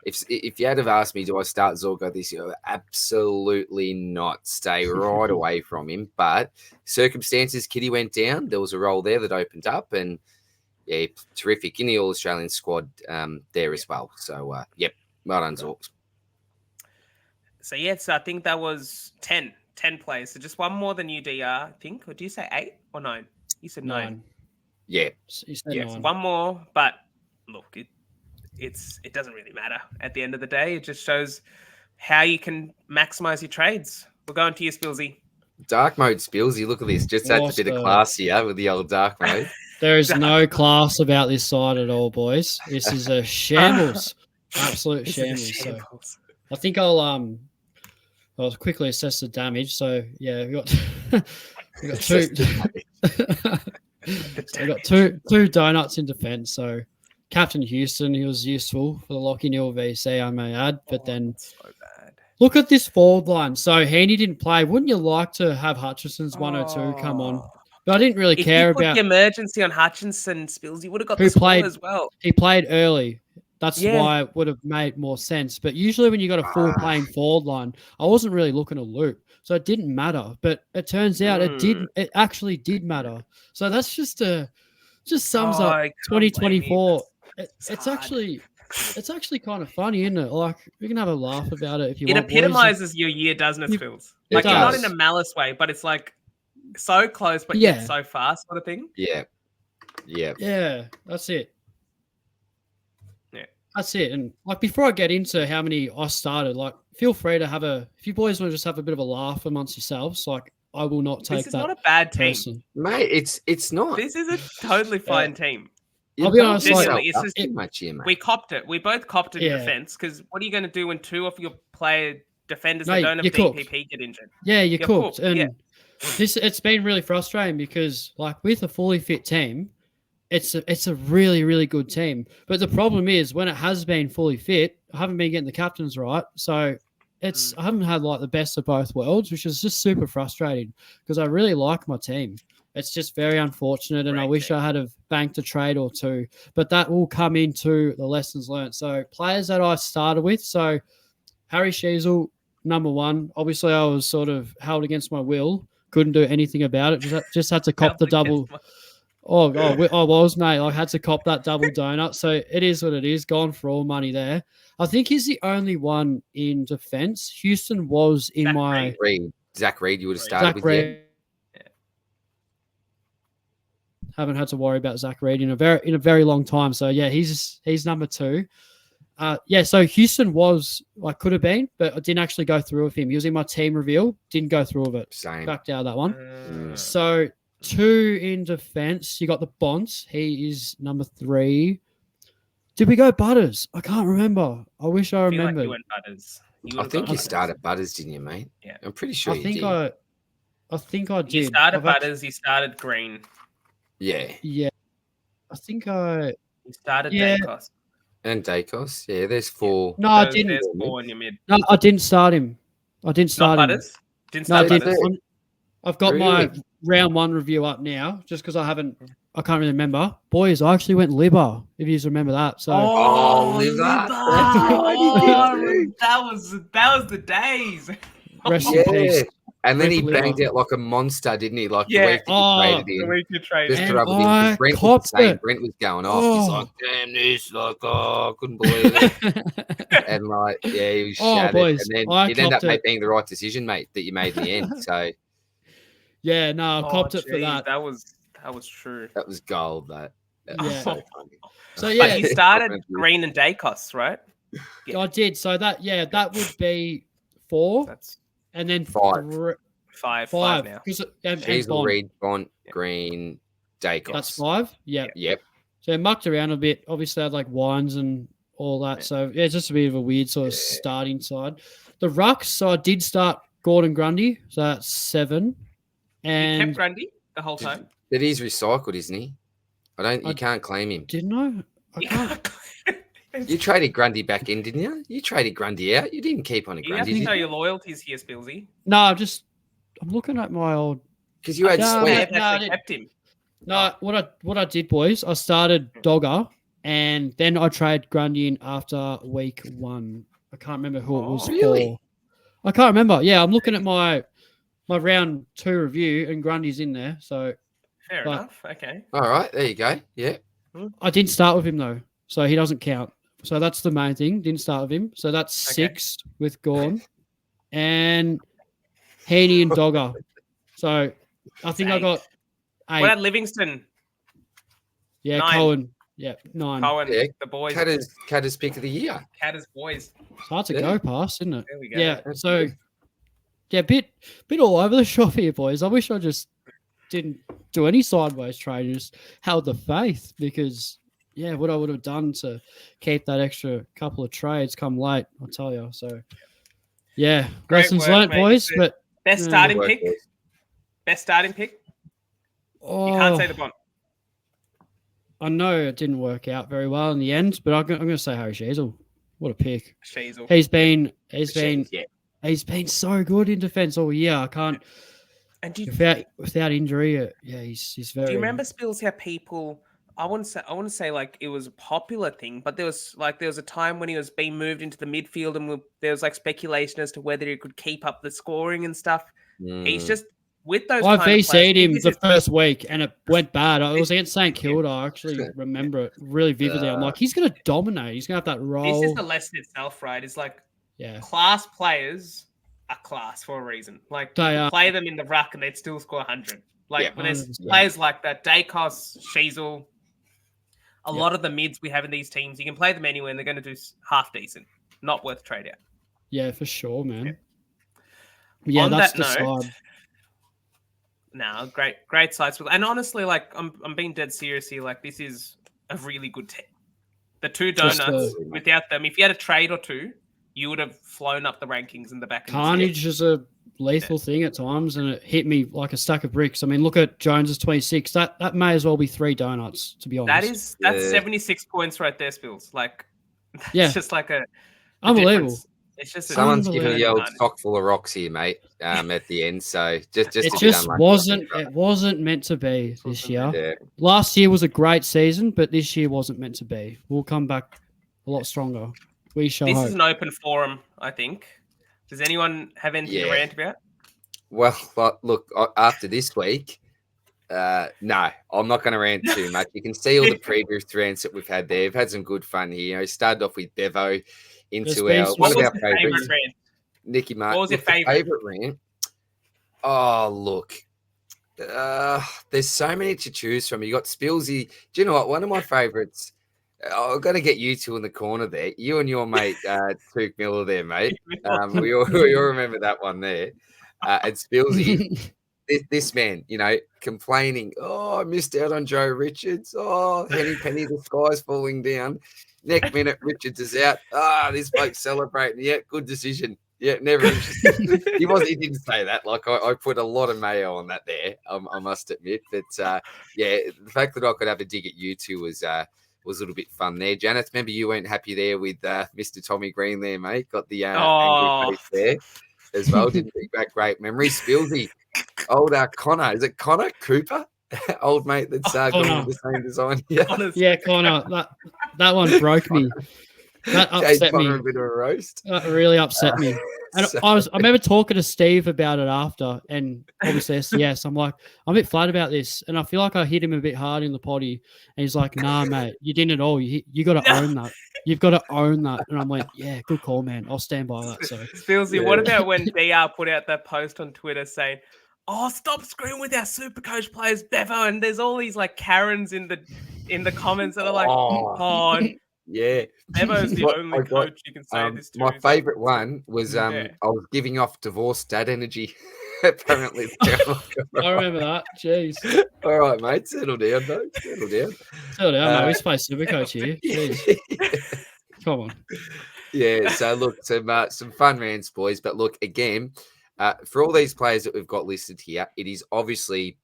If you had have asked me, do I start Zorko this year? Absolutely not. Stay right away from him. But circumstances, Kitty went down. There was a role there that opened up, and terrific in the All-Australian squad there as well. So, well done, Zorks. So, I think that was 10 players. So just one more than you, DR, I think. Or do you say 8 or 9? You said 9. Yeah. You said 9. So one more. But look, it doesn't really matter at the end of the day. It just shows how you can maximize your trades. We're going to you, Spilsy. Dark mode Spilsy. Look at this. Just adds a bit of class here with the old dark mode. There is no class about this side at all, boys. This is a shambles. Absolute shambles. So I think I'll quickly assess the damage. So yeah, we got two. We got two donuts in defense. So Captain Houston, he was useful for the Lockie Nil VC, I may add. But then so bad. Look at this forward line. So Handy didn't play. Wouldn't you like to have Hutchinson's 102 come on? But I didn't really care if you put about the emergency on Hutchinson. Spills, you would have got who the score played as well. He played early. That's why it would have made more sense. But usually when you got a full playing forward line, I wasn't really looking to loop. So it didn't matter. But it turns out it actually did matter. So that's just sums up 2024. It's actually kind of funny, isn't it? Like, we can have a laugh about it if you want. It epitomizes your year, doesn't it, Spills? Like, not in a malice way, but it's like so close, but yet so fast sort of thing. Yeah. That's it. Yeah, that's it. And like, before I get into how many I started, like, feel free to if you boys want to just have a bit of a laugh amongst yourselves, like, I will not take that. This is not a bad team, mate. It's not. This is a totally fine team. I'll be honest, it's just too much here, mate. We copped it. We both copped it in defense, because what are you going to do when two of your defenders that don't have DPP get injured? Yeah, you're cooked. And it's been really frustrating because, like, with a fully fit team, it's a really, really good team. But the problem is, when it has been fully fit, I haven't been getting the captains right. So I haven't had like the best of both worlds, which is just super frustrating because I really like my team. It's just very unfortunate, and I wish I had have banked a trade or two. But that will come into the lessons learned. So players that I started with, so Harry Sheasel, number one. Obviously, I was sort of held against my will. Couldn't do anything about it. Just had to cop the double. I was, mate. I had to cop that double donut. So it is what it is. Gone for all money there. I think he's the only one in defense. Houston was in Zach Reed, you would have started with him. Haven't had to worry about Zach Reed in a very long time. So yeah, he's number two. So Houston could have been, but I didn't actually go through with him. He was in my team reveal, didn't go through with it. Same. Backed out of that one. So 2 in defense. You got the Bonds. He is number 3. Did we go Butters? I can't remember. I wish I remembered. Like you went Butters. I think you started Butters, didn't you, mate? Yeah. I'm pretty sure I think I did. You started Butters. You started Green. Yeah. Yeah. I think You started Dacos. And Dacos. Yeah, there's 4. No, I didn't. There's 4 in your mid. No, I didn't start him. Didn't start Butters? Didn't start Butters? I've got my round 1 review up now, just because I can't really remember. Boys, I actually went Libba, if you remember that. So Libba. That was the days. Rest in peace. And then he banged out like a monster, didn't he? Like the week you traded in. And Brent was the same. Brent was going off. He's like, damn this, like, I couldn't believe it. And like, he was shattered. Boys, and then it ended up being the right decision, mate, that you made in the end. So yeah, no, I copped it for that. That was true. That was gold, that. Yeah. So funny. So yeah, but you started Green and Dacos, right? Yeah. I did. So that would be 4. And then 5. 5 now. Sheasel, Reed, Bont, Green, Dacos. That's 5? Yeah. Yep. So I mucked around a bit. Obviously, I had like wines and all that. So yeah, it's just a bit of a weird sort of starting side. The rucks, so I did start Gordon Grundy. So that's 7. And you kept Grundy the whole time? But he's recycled, isn't he? You can't claim him. Didn't I? I can't. You traded Grundy back in, didn't you? You traded Grundy out. You didn't keep on a Grundy. You have to show your loyalties here, Spilsy. No, I'm looking at my old. Because you had Sweat. I kept him. No, what I did, boys, I started Dogger, and then I traded Grundy in after week 1. I can't remember who it was for. I can't remember. Yeah, I'm looking at my round 2 review, and Grundy's in there. So fair enough. Okay. All right, there you go. Yeah. I didn't start with him though, so he doesn't count. So that's the main thing. Didn't start with him. So that's 6 with Gorn and Heaney and Dogger. So I think I got 8. What about Livingston? Yeah, 9. Cohen. Yeah, 9. Cohen, Yeah, the boys. Catter's pick of the year. Catter's boys. It's hard to Yeah. go past, isn't it? There we go. Yeah. So, yeah, bit all over the shop here, boys. I wish I just didn't do any sideways trade, just held the faith, because what I would have done to keep that extra couple of trades come late, I'll tell you. So, yeah, Great lessons work, learnt, mate. boys. But Best starting Work, pick. boys. Best starting pick. oh, You can't say the Bond. I know it didn't work out very well in the end, but I'm going to say Harry Sheasel. What a pick! Sheasel. He's been so good in defence all year. I can't. And without injury, he's very. Do you remember, Spills, how people? I wouldn't say like it was a popular thing, but there was a time when he was being moved into the midfield, and there was like speculation as to whether he could keep up the scoring and stuff. He's just with those. I kind of VC'd him players, the first week, and it went bad. It was against St Kilda. I actually remember it really vividly. I'm like, he's going to dominate. He's going to have that role. This is the lesson itself, right? It's like, class players are class for a reason. Like, you play them in the ruck and they'd still score 100. Like, when there's players like that, Dacos, Sheasel, a lot of the mids we have in these teams, you can play them anywhere and they're going to do half decent. Not worth trade out. Yeah, for sure, man. Yeah, that's the side. No, great sides. And honestly, like, I'm being dead serious here. Like, this is a really good team. The two donuts, without them, if you had a trade or two, you would have flown up the rankings in the back. Carnage is a lethal thing at times, and it hit me like a stack of bricks. I mean, look at Jones's 26. That may as well be 3 donuts, to be honest. That's 76 points right there, Spills. Like, it's just like a unbelievable. Difference. It's just someone's giving the old stock full of rocks here, mate. At the end, so it wasn't meant to be this year. Yeah. Last year was a great season, but this year wasn't meant to be. We'll come back a lot stronger. We shall. This is an open forum, I think. Does anyone have anything to rant about? Well, look, after this week, no, I'm not going to rant too much. You can see all the previous rants that we've had there. We've had some good fun here. You know, started off with Bevo into one of our favourites, Nicky Martin. What was your favourite rant? Oh, look. There's so many to choose from. You got Spillsy. Do you know what? One of my favourites. I've got to get you two in the corner there. You and your mate, Tuke Miller there, mate. We all remember that one there. And Spillsy, this man, you know, complaining, oh, I missed out on Joe Richards. Oh, Henny Penny, the sky's falling down. Next minute, Richards is out. This bloke's celebrating. Yeah, good decision. Yeah, never interested. He didn't say that. Like, I put a lot of mayo on that there, I must admit. But, the fact that I could have a dig at you two was a little bit fun there. Janath, remember you weren't happy there with Mr. Tommy Green there, mate. Got the angry face there as well. Didn't bring back great memories. Spilsy, old Connor. Is it Connor Cooper? Old mate that's going with the same design. Yeah, Connor. That one broke me. That upset me. A bit of a roast. That really upset me. And I remember talking to Steve about it after, and obviously yes, I'm like, I'm a bit flat about this, and I feel like I hit him a bit hard in the potty, and he's like, nah, mate, you didn't at all. You got to own that. You've got to own that. And I'm like, yeah, good call, man. I'll stand by that. So, Spilsy, what about when DR put out that post on Twitter saying, oh, stop screwing with our Supercoach players, Bevo, and there's all these like Karens in the comments that are like, yeah, Bevo's the only coach you can say this to. My favourite one was I was giving off divorced dad energy. Apparently, I remember that. Jeez. All right, mate, settle down, though. Settle down, mate. We play Supercoach here. Jeez. Come on. Yeah. So look, some fun rants, boys. But look, again, for all these players that we've got listed here, it is obviously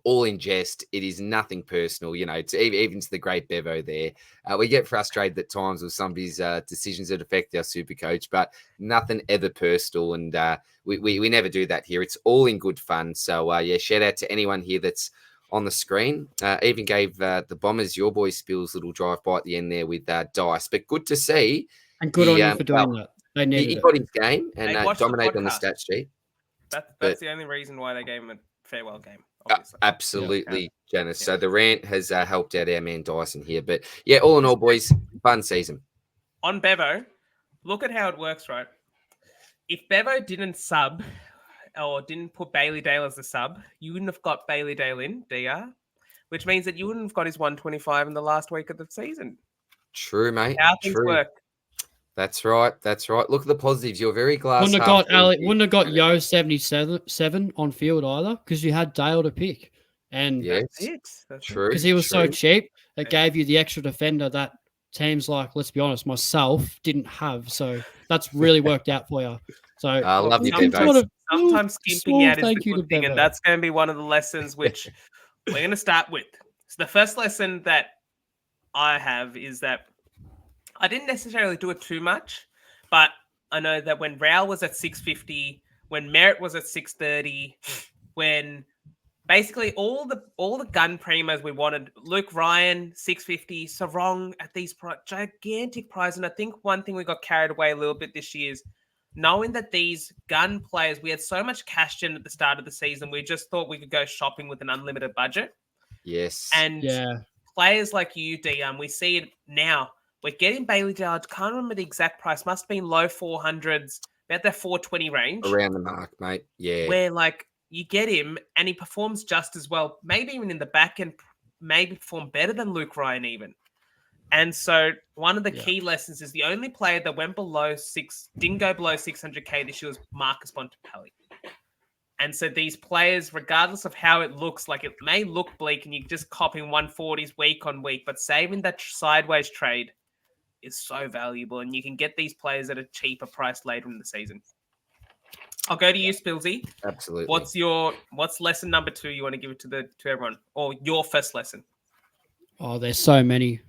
all in jest. It is nothing personal, you know, even to the great Bevo there. We get frustrated at times with some of his decisions that affect our super coach, but nothing ever personal. And we never do that here. It's all in good fun. So, shout out to anyone here that's on the screen. Even gave the Bombers, your boy Spills, little drive-by at the end there with Dice. But good to see. And good on you for doing that. They needed he got his game and dominated on the stat sheet. That's the only reason why they gave him a farewell game. Absolutely, Janice. So the rant has helped out our man Dyson here. But yeah, all in all, boys, fun season. On Bevo, look at how it works, right? If Bevo didn't sub or didn't put Bailey Dale as a sub, you wouldn't have got Bailey Dale in, DR. which means that you wouldn't have got his 125 in the last week of the season. True, mate. How things True. work. That's right. That's right. Look at the positives. You're very glass Wouldn't have half got full here. Wouldn't have got Yo 77 on field either because you had Dale to pick, and Yes, That's true. because he was so true. cheap, it gave you the extra defender that teams like, let's be honest, myself didn't have. So that's really worked out for you. So I love you, sometimes- Bevo. Sometimes skimping out is the thank you to good thing, and Bevo. that's going to be one of the lessons which we're going to start with. So the first lesson that I have is that I didn't necessarily do it too much, but I know that when Raul was at 650, when Merritt was at 630, when basically all the gun primos we wanted, Luke Ryan 650, Sarong at these gigantic prices, and I think one thing we got carried away a little bit this year is knowing that these gun players, we had so much cash gen at the start of the season, we just thought we could go shopping with an unlimited budget. Yes. And players like you, Dion, we see it now. We're getting Bailey Dale. I can't remember the exact price. Must have been low 400s, about that 420 range. Around the mark, mate. Yeah. Where, like, you get him and he performs just as well, maybe even in the back end, maybe perform better than Luke Ryan even. And so one of the key lessons is the only player that didn't go below 600K this year was Marcus Bontempelli. And so these players, regardless of how it looks, like it may look bleak and you're just copping 140s week on week, but saving that sideways trade is so valuable. And you can get these players at a cheaper price later in the season. I'll go to you, Spilsy. Absolutely. What's lesson number 2 you want to give it to everyone, or your first lesson? Oh, there's so many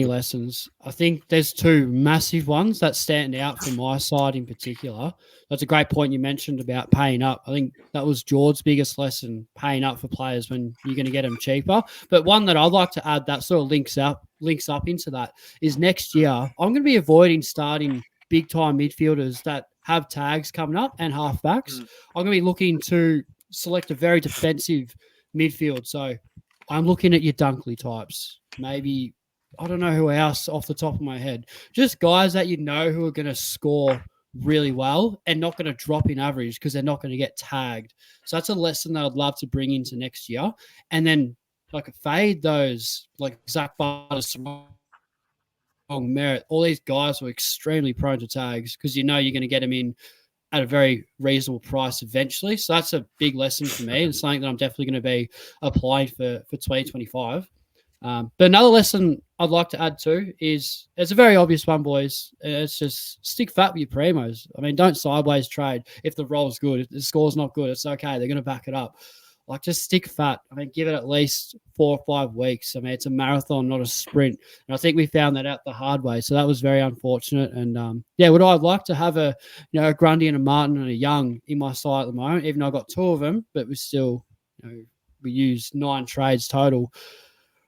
lessons. I think there's 2 massive ones that stand out from my side in particular. That's a great point you mentioned about paying up. I think that was George's biggest lesson, paying up for players when you're going to get them cheaper. But one that I'd like to add that sort of links up into that is next year, I'm going to be avoiding starting big-time midfielders that have tags coming up and halfbacks. I'm going to be looking to select a very defensive midfield. So I'm looking at your Dunkley types, maybe – I don't know who else off the top of my head. Just guys that you know who are going to score really well and not going to drop in average because they're not going to get tagged. So that's a lesson that I'd love to bring into next year. And then like fade those like Zach Butters, Merritt, all these guys were extremely prone to tags because you know you're going to get them in at a very reasonable price eventually. So that's a big lesson for me and something that I'm definitely going to be applying for 2025. But another lesson I'd like to add to is it's a very obvious one, boys. It's just stick fat with your primos. I mean, don't sideways trade if the roll's good. If the score's not good, it's okay. They're going to back it up. Like, just stick fat. I mean, give it at least 4 or 5 weeks. I mean, it's a marathon, not a sprint. And I think we found that out the hard way. So that was very unfortunate. And would I like to have a Grundy and a Martin and a Young in my side at the moment, even though I got 2 of them, but we still, we used 9 trades total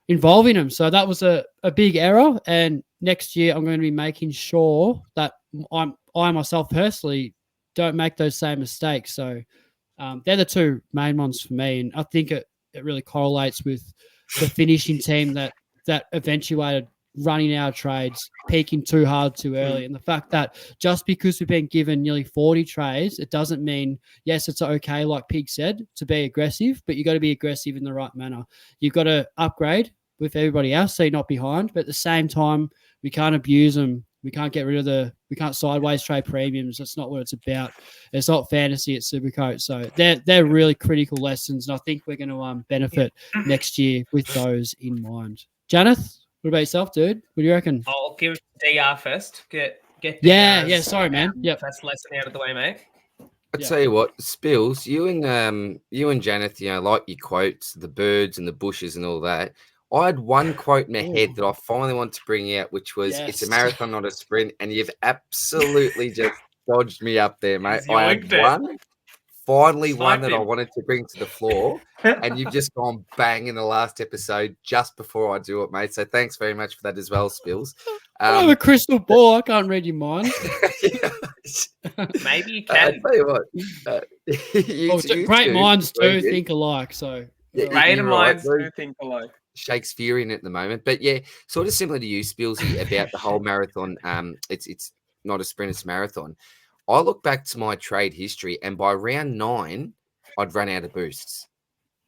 involving them. So that was a big error. And next year I'm going to be making sure that I myself personally don't make those same mistakes. So they're the 2 main ones for me. And I think it really correlates with the finishing team that eventuated running our trades, peaking too hard too early. And the fact that just because we've been given nearly 40 trades, it doesn't mean, yes, it's okay, like Pig said, to be aggressive, but you got to be aggressive in the right manner. You've got to upgrade with everybody else so you're not behind, but at the same time, we can't abuse them. We can't get rid of we can't sideways trade premiums. That's not what it's about. It's not fantasy, it's Supercoach. So they're really critical lessons, and I think we're going to benefit next year with those in mind. Janath, what about yourself, dude? What do you reckon? I'll give DR first. Get yeah. Sorry, man. Yep. First lesson out of the way, mate. I tell you what, Spills, you and Janath, like your quotes, the birds and the bushes and all that. I had one quote in my head that I finally want to bring out, which was, "It's a marathon, not a sprint," and you've absolutely just dodged me up there, mate. I had one that I wanted to bring to the floor, and you've just gone bang in the last episode just before I do it, mate. So thanks very much for that as well, Spills. I have a crystal ball. I can't read your mind. Maybe you can. I'll tell you what. Great minds do think alike. So great minds do think alike. Shakespearean at the moment, but yeah, sort of similar to you, Spilsy, about the whole marathon. It's not a sprint, it's a marathon. I look back to my trade history, and by round 9, I'd run out of boosts.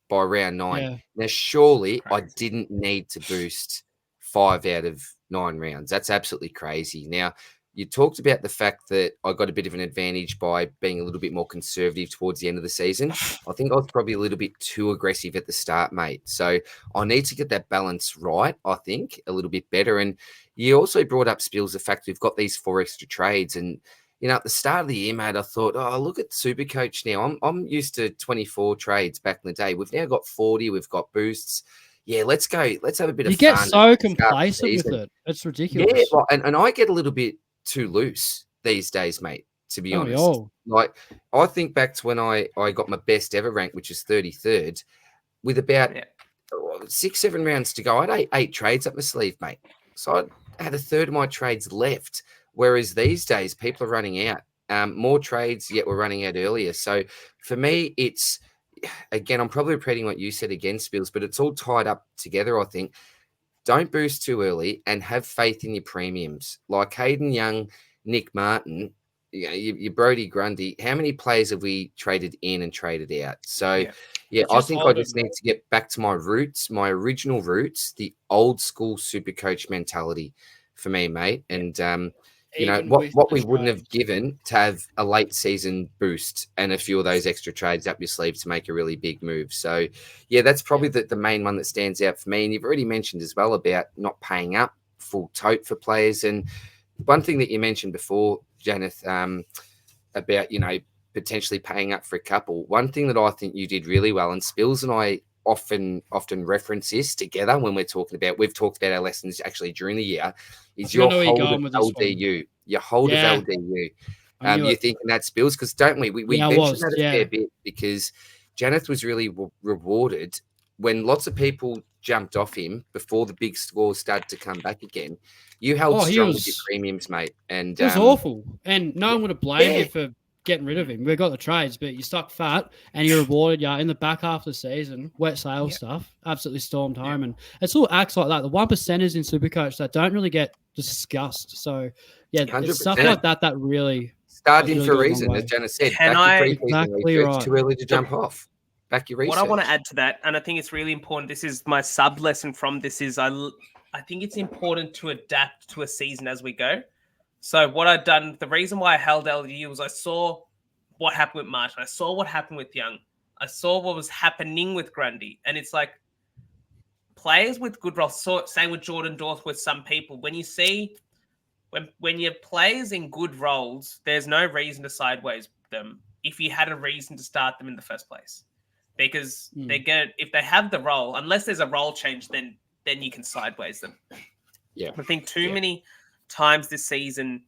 by round 9. Yeah. Now, surely I Crazy. didn't need to boost 5 out of 9 rounds. That's absolutely crazy. Now, you talked about the fact that I got a bit of an advantage by being a little bit more conservative towards the end of the season. I think I was probably a little bit too aggressive at the start, mate. So I need to get that balance right, I think, a little bit better. And you also brought up, Spills, the fact we've got these 4 extra trades. And, you know, at the start of the year, mate, I thought, oh, look at Supercoach now. I'm used to 24 trades back in the day. We've now got 40. We've got boosts. Yeah, let's go. Let's have a bit of fun. You get so complacent with it. It's ridiculous. Yeah, well, and I get a little bit too loose these days, mate, to be honest. Like, I think back to when I got my best ever rank, which is 33rd, with about 6-7 rounds to go. I had eight trades up my sleeve, mate. So I had a third of my trades left, whereas these days people are running out. More trades, yet we're running out earlier. So for me, it's, again, I'm probably repeating what you said again, Spills, but it's all tied up together, I think. Don't boost too early and have faith in your premiums. Like Hayden Young, Nick Martin, your Brody Grundy, how many players have we traded in and traded out? So, I think I just need to get back to my roots, my original roots, the old school Supercoach mentality for me, mate. And, you know, what we wouldn't have given to have a late season boost and a few of those extra trades up your sleeve to make a really big move. So, yeah, that's probably the main one that stands out for me. And you've already mentioned as well about not paying up full tote for players. And one thing that you mentioned before, Janath, about, you know, potentially paying up for a couple. One thing that I think you did really well, and Spills and I often reference this together when we've talked about our lessons actually during the year, is your hold of LDU. Your hold of LDU. You're thinking that, Spills, because don't we? We mentioned that a fair bit because Janath was really rewarded when lots of people jumped off him before the big scores started to come back again. You held strong with your premiums, mate. And it was awful. And no one would have blamed you for getting rid of him. We got the trades, but you stuck fat and you rewarded in the back half of the season, wet sale stuff, absolutely stormed home. And it's all acts like that. The 1%ers in Supercoach that don't really get discussed. So, it's stuff like that really started really for a reason, as Janath said. Exactly right. Too early to jump off. Back your research. What I want to add to that, and I think it's really important, this is my sub lesson from this, is I think it's important to adapt to a season as we go. So what I've done, the reason why I held LDU was I saw what happened with Martin. I saw what happened with Young. I saw what was happening with Grundy. And it's like players with good roles, same with Jordan Dorth with some people. When you see, when you have players in good roles, there's no reason to sideways them if you had a reason to start them in the first place. Because if they have the role, unless there's a role change, then you can sideways them. Yeah. I think too many times this season,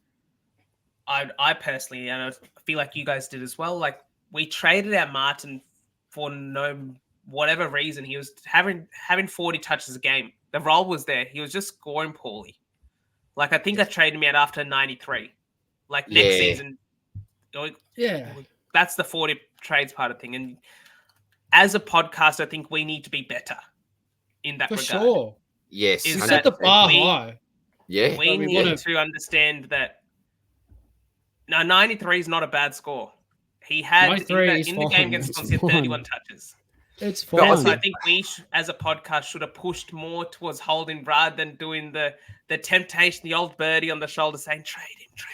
I personally, and I feel like you guys did as well, like we traded out Martin for whatever reason. He was having 40 touches a game. The role was there. He was just scoring poorly. Like I think I traded him out after 93. Like next season, that's the 40 trades part of thing. And as a podcast, I think we need to be better in that regard. For sure. Yes. We set the bar high. Yeah. We need to understand that 93 is not a bad score. He had in the game against Swansea 31 touches. It's fine. So I think we, as a podcast, should have pushed more towards holding rather than doing the temptation, the old birdie on the shoulder saying, trade him.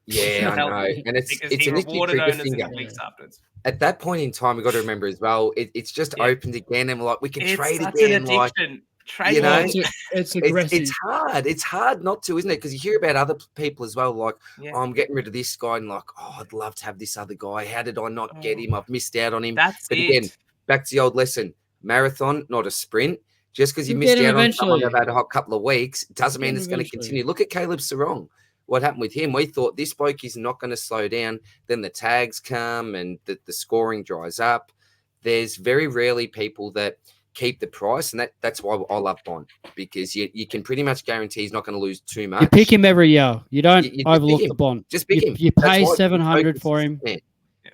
Yeah, I know. And it's an icky trigger finger. Afterwards. At that point in time, we've got to remember as well, it's just opened again, and we're like, we can trade again. An addiction. You know, it's aggressive. It's hard. It's hard not to, isn't it? Because you hear about other people as well, like, I'm getting rid of this guy, and like, I'd love to have this other guy. How did I not get him? I've missed out on him. But again, back to the old lesson: marathon, not a sprint. Just because you missed out on someone about a hot couple of weeks doesn't mean it's going to continue. Look at Caleb Sarong. What happened with him? We thought this bloke is not going to slow down. Then the tags come and the scoring dries up. There's very rarely people that keep the price, and that's why I love Bond, because you can pretty much guarantee he's not going to lose too much. You pick him every year. You don't overlook the Bond. Just pick him. You pay 700 for him.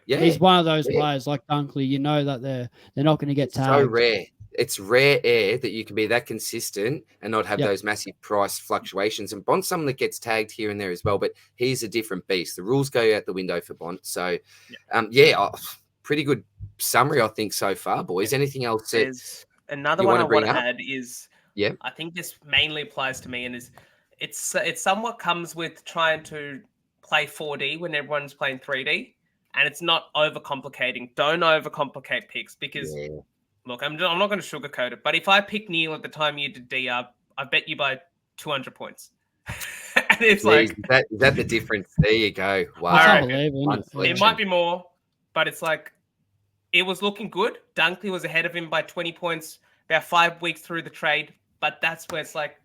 Yeah, he's one of those players like Dunkley. You know that they're not going to get tagged. So rare. It's rare air that you can be that consistent and not have those massive price fluctuations. And Bond's someone that gets tagged here and there as well, but he's a different beast. The rules go out the window for Bond. So, pretty good summary, I think, so far, boys. Anything else that There's another you one wanna I bring want to up? add is, Yeah. I think this mainly applies to me, and it's somewhat comes with trying to play 4D when everyone's playing 3D, and it's not overcomplicating. Don't overcomplicate picks because Yeah. look, I'm not going to sugarcoat it, but if I pick Neil at the time you did DR, I bet you by 200 points. And it's Jeez, like is that the difference? There you go. Wow. That's Alright. unbelievable, One isn't it? it might be more, but it's like it was looking good. Dunkley was ahead of him by 20 points about 5 weeks through the trade, but that's where it's like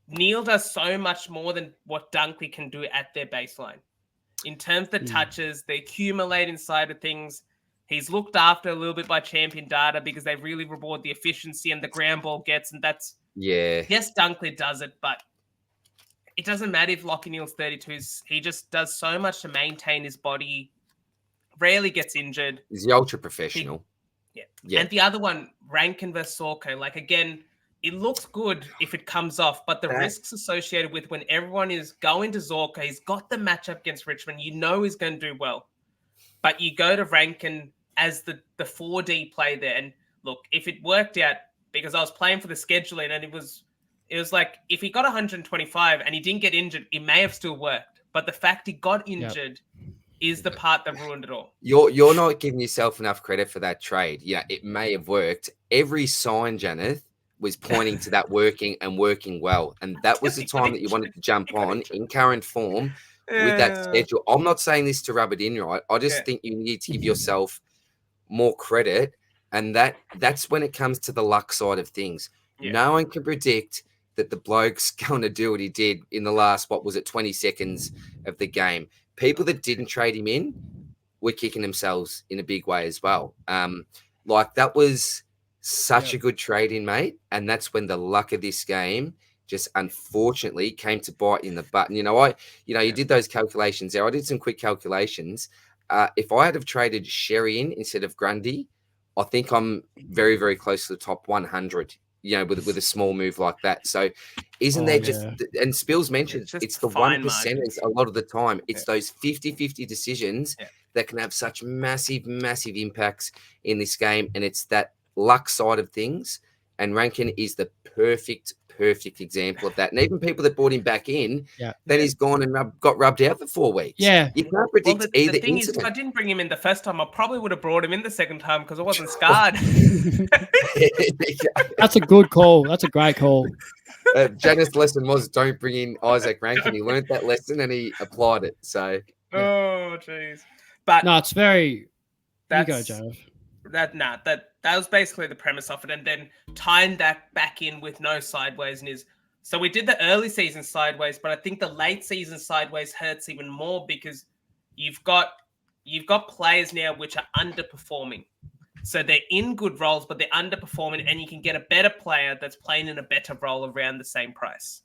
Neil does so much more than what Dunkley can do at their baseline. In terms of the touches, they accumulate inside of things. He's looked after a little bit by champion data because they really reward the efficiency and the ground ball gets, and that's yes, Dunkley does it, but it doesn't matter if Lockie Neal's 32s. He just does so much to maintain his body. Rarely gets injured. He's the ultra professional. Yeah. And the other one, Rankin versus Sorko. Like, again, it looks good if it comes off, but the risks associated with when everyone is going to Zorka, he's got the matchup against Richmond. You know he's going to do well. But you go to Rankin as the 4D play there. And look, if it worked out, because I was playing for the scheduling and it was like if he got 125 and he didn't get injured, it may have still worked. But the fact he got injured is the part that ruined it all. You're not giving yourself enough credit for that trade. Yeah, it may have worked. Every sign, Janath, was pointing to that working and working well. And that was the time that you wanted to jump on in current form with that schedule. I'm not saying this to rub it in, right? I just think you need to give yourself more credit. And that's when it comes to the luck side of things. Yeah. No one can predict that the bloke's going to do what he did in the last, 20 seconds of the game. People that didn't trade him in were kicking themselves in a big way as well. Like that was such a good trade-in, mate. And that's when the luck of this game just unfortunately came to bite in the butt. And, you did those calculations there. I did some quick calculations. If I had have traded Sherry in instead of Grundy, I think I'm very, very close to the top 100, with a small move like that. So isn't there just, and Spills mentioned, it's the 1%ers a lot of the time. It's those 50-50 decisions that can have such massive, massive impacts in this game. And it's that luck side of things. And Rankin is the perfect example of that. And even people that brought him back in, then he's gone and got rubbed out for 4 weeks. Yeah. You can't predict either the thing incident. Is, I didn't bring him in the first time. I probably would have brought him in the second time because I wasn't scarred. That's a good call. That's a great call. Janath's lesson was don't bring in Isaac Rankin. He learned that lesson and he applied it. So, oh, jeez. But no, it's very. You go, Janath. That was basically the premise of it, and then tying that back in with no sideways so we did the early season sideways, but I think the late season sideways hurts even more because you've got players now which are underperforming. So they're in good roles, but they're underperforming, and you can get a better player that's playing in a better role around the same price.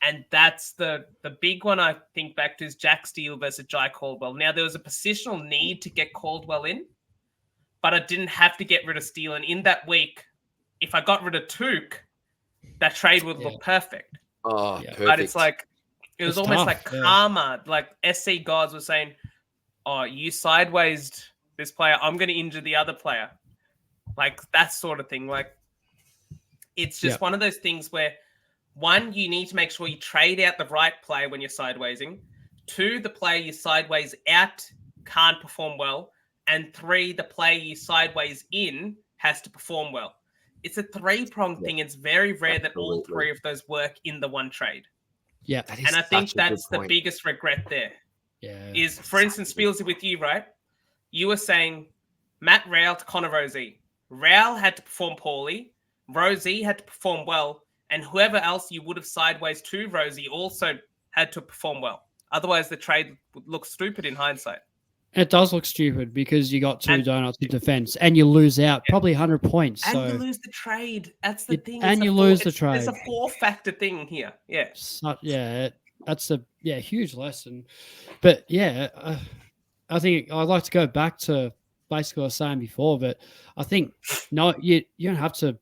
And that's the big one I think back to is Jack Steele versus Jai Caldwell. Now, there was a positional need to get Caldwell in, but I didn't have to get rid of Steele. And in that week, if I got rid of Took, that trade would look perfect. Oh, perfect. But it's like, it was almost tough, like karma. Like SC gods were saying, oh, you sidewaysed this player, I'm going to injure the other player. Like that sort of thing. Like it's just one of those things where, one, you need to make sure you trade out the right player when you're sidewaysing. 2, the player you sideways out can't perform well. And 3, the player you sideways in has to perform well. It's a 3-pronged thing. It's very rare that all 3 of those work in the one trade. Yeah. And I think that's the biggest regret there. Yeah. Is, for instance, Spielsy with you, right? You were saying Matt Rowell to Connor Rosie. Rowell had to perform poorly. Rosie had to perform well. And whoever else you would have sideways to Rosie also had to perform well. Otherwise, the trade would look stupid in hindsight. It does look stupid because you got 2 donuts in defense and you lose out probably 100 points. And you lose the trade. That's the thing. And you lose the trade. There's a 4-factor thing here. Yeah. That's a huge lesson. But I think I'd like to go back to basically what I was saying before, but I think you don't have to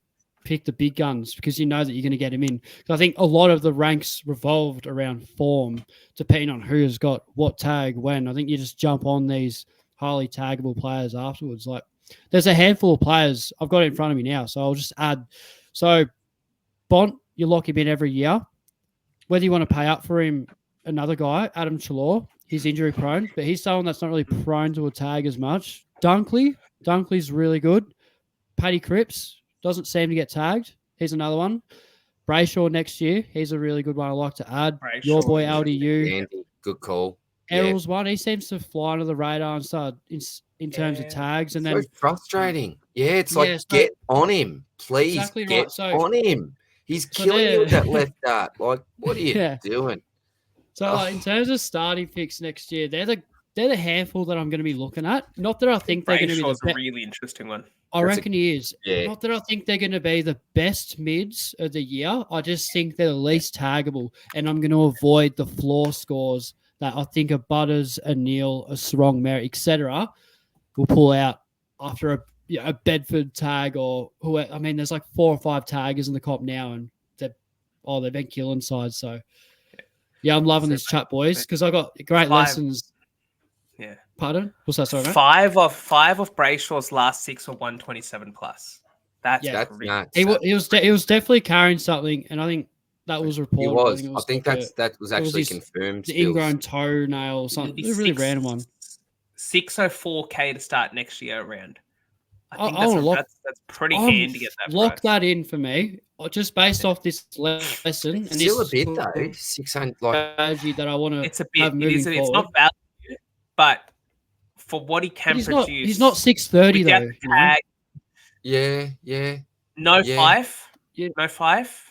pick the big guns because you know that you're going to get him in. Because I think a lot of the ranks revolved around form, depending on who's got what tag when. I think you just jump on these highly taggable players afterwards. Like there's a handful of players. I've got it in front of me now, so I'll just add. So Bont, you lock him in every year. Whether you want to pay up for him, another guy, Adam Chalor, he's injury prone, but he's someone that's not really prone to a tag as much. Dunkley's really good. Paddy Cripps doesn't seem to get tagged. He's another one. Brayshaw next year, he's a really good one I like to add. Brayshaw, Your boy yeah. LDU. Andy, good call. Errol's one. He seems to fly under the radar and start in terms of tags. And then so frustrating. Yeah, it's like get on him, please. Exactly get right. So, on him. He's killing you with that left dart. Like, what are you doing? So in terms of starting picks next year, they're the handful that I'm going to be looking at. Not that I think they're going to be a really interesting one. I reckon he is. Yeah. Not that I think they're going to be the best mids of the year. I just think they're the least taggable, and I'm going to avoid the floor scores that I think a Butters, a Neil, a Sarong, Merritt, etc. will pull out after a Bedford tag or whoever. I mean, there's like 4 or 5 taggers in the comp now, and they've been killing sides. So yeah, I'm loving this chat, boys, because I got great lessons. Yeah. Pardon? What's that? Sorry, mate? Five of Brayshaw's last 6 were 127 plus. That's nuts. He was definitely carrying something, and I think that was reported. He was. I think that was actually confirmed. The ingrown toenail or something. It was a really random one. 604K to start next year around. I think that's pretty handy to get that. Lock that in for me, just based off this lesson. And still a bit though. 600 strategy that I want to. It's a bit. It's not value, but for what he can produce, he's not 630 though. Tag, yeah. No Fife. Yeah. No Fife.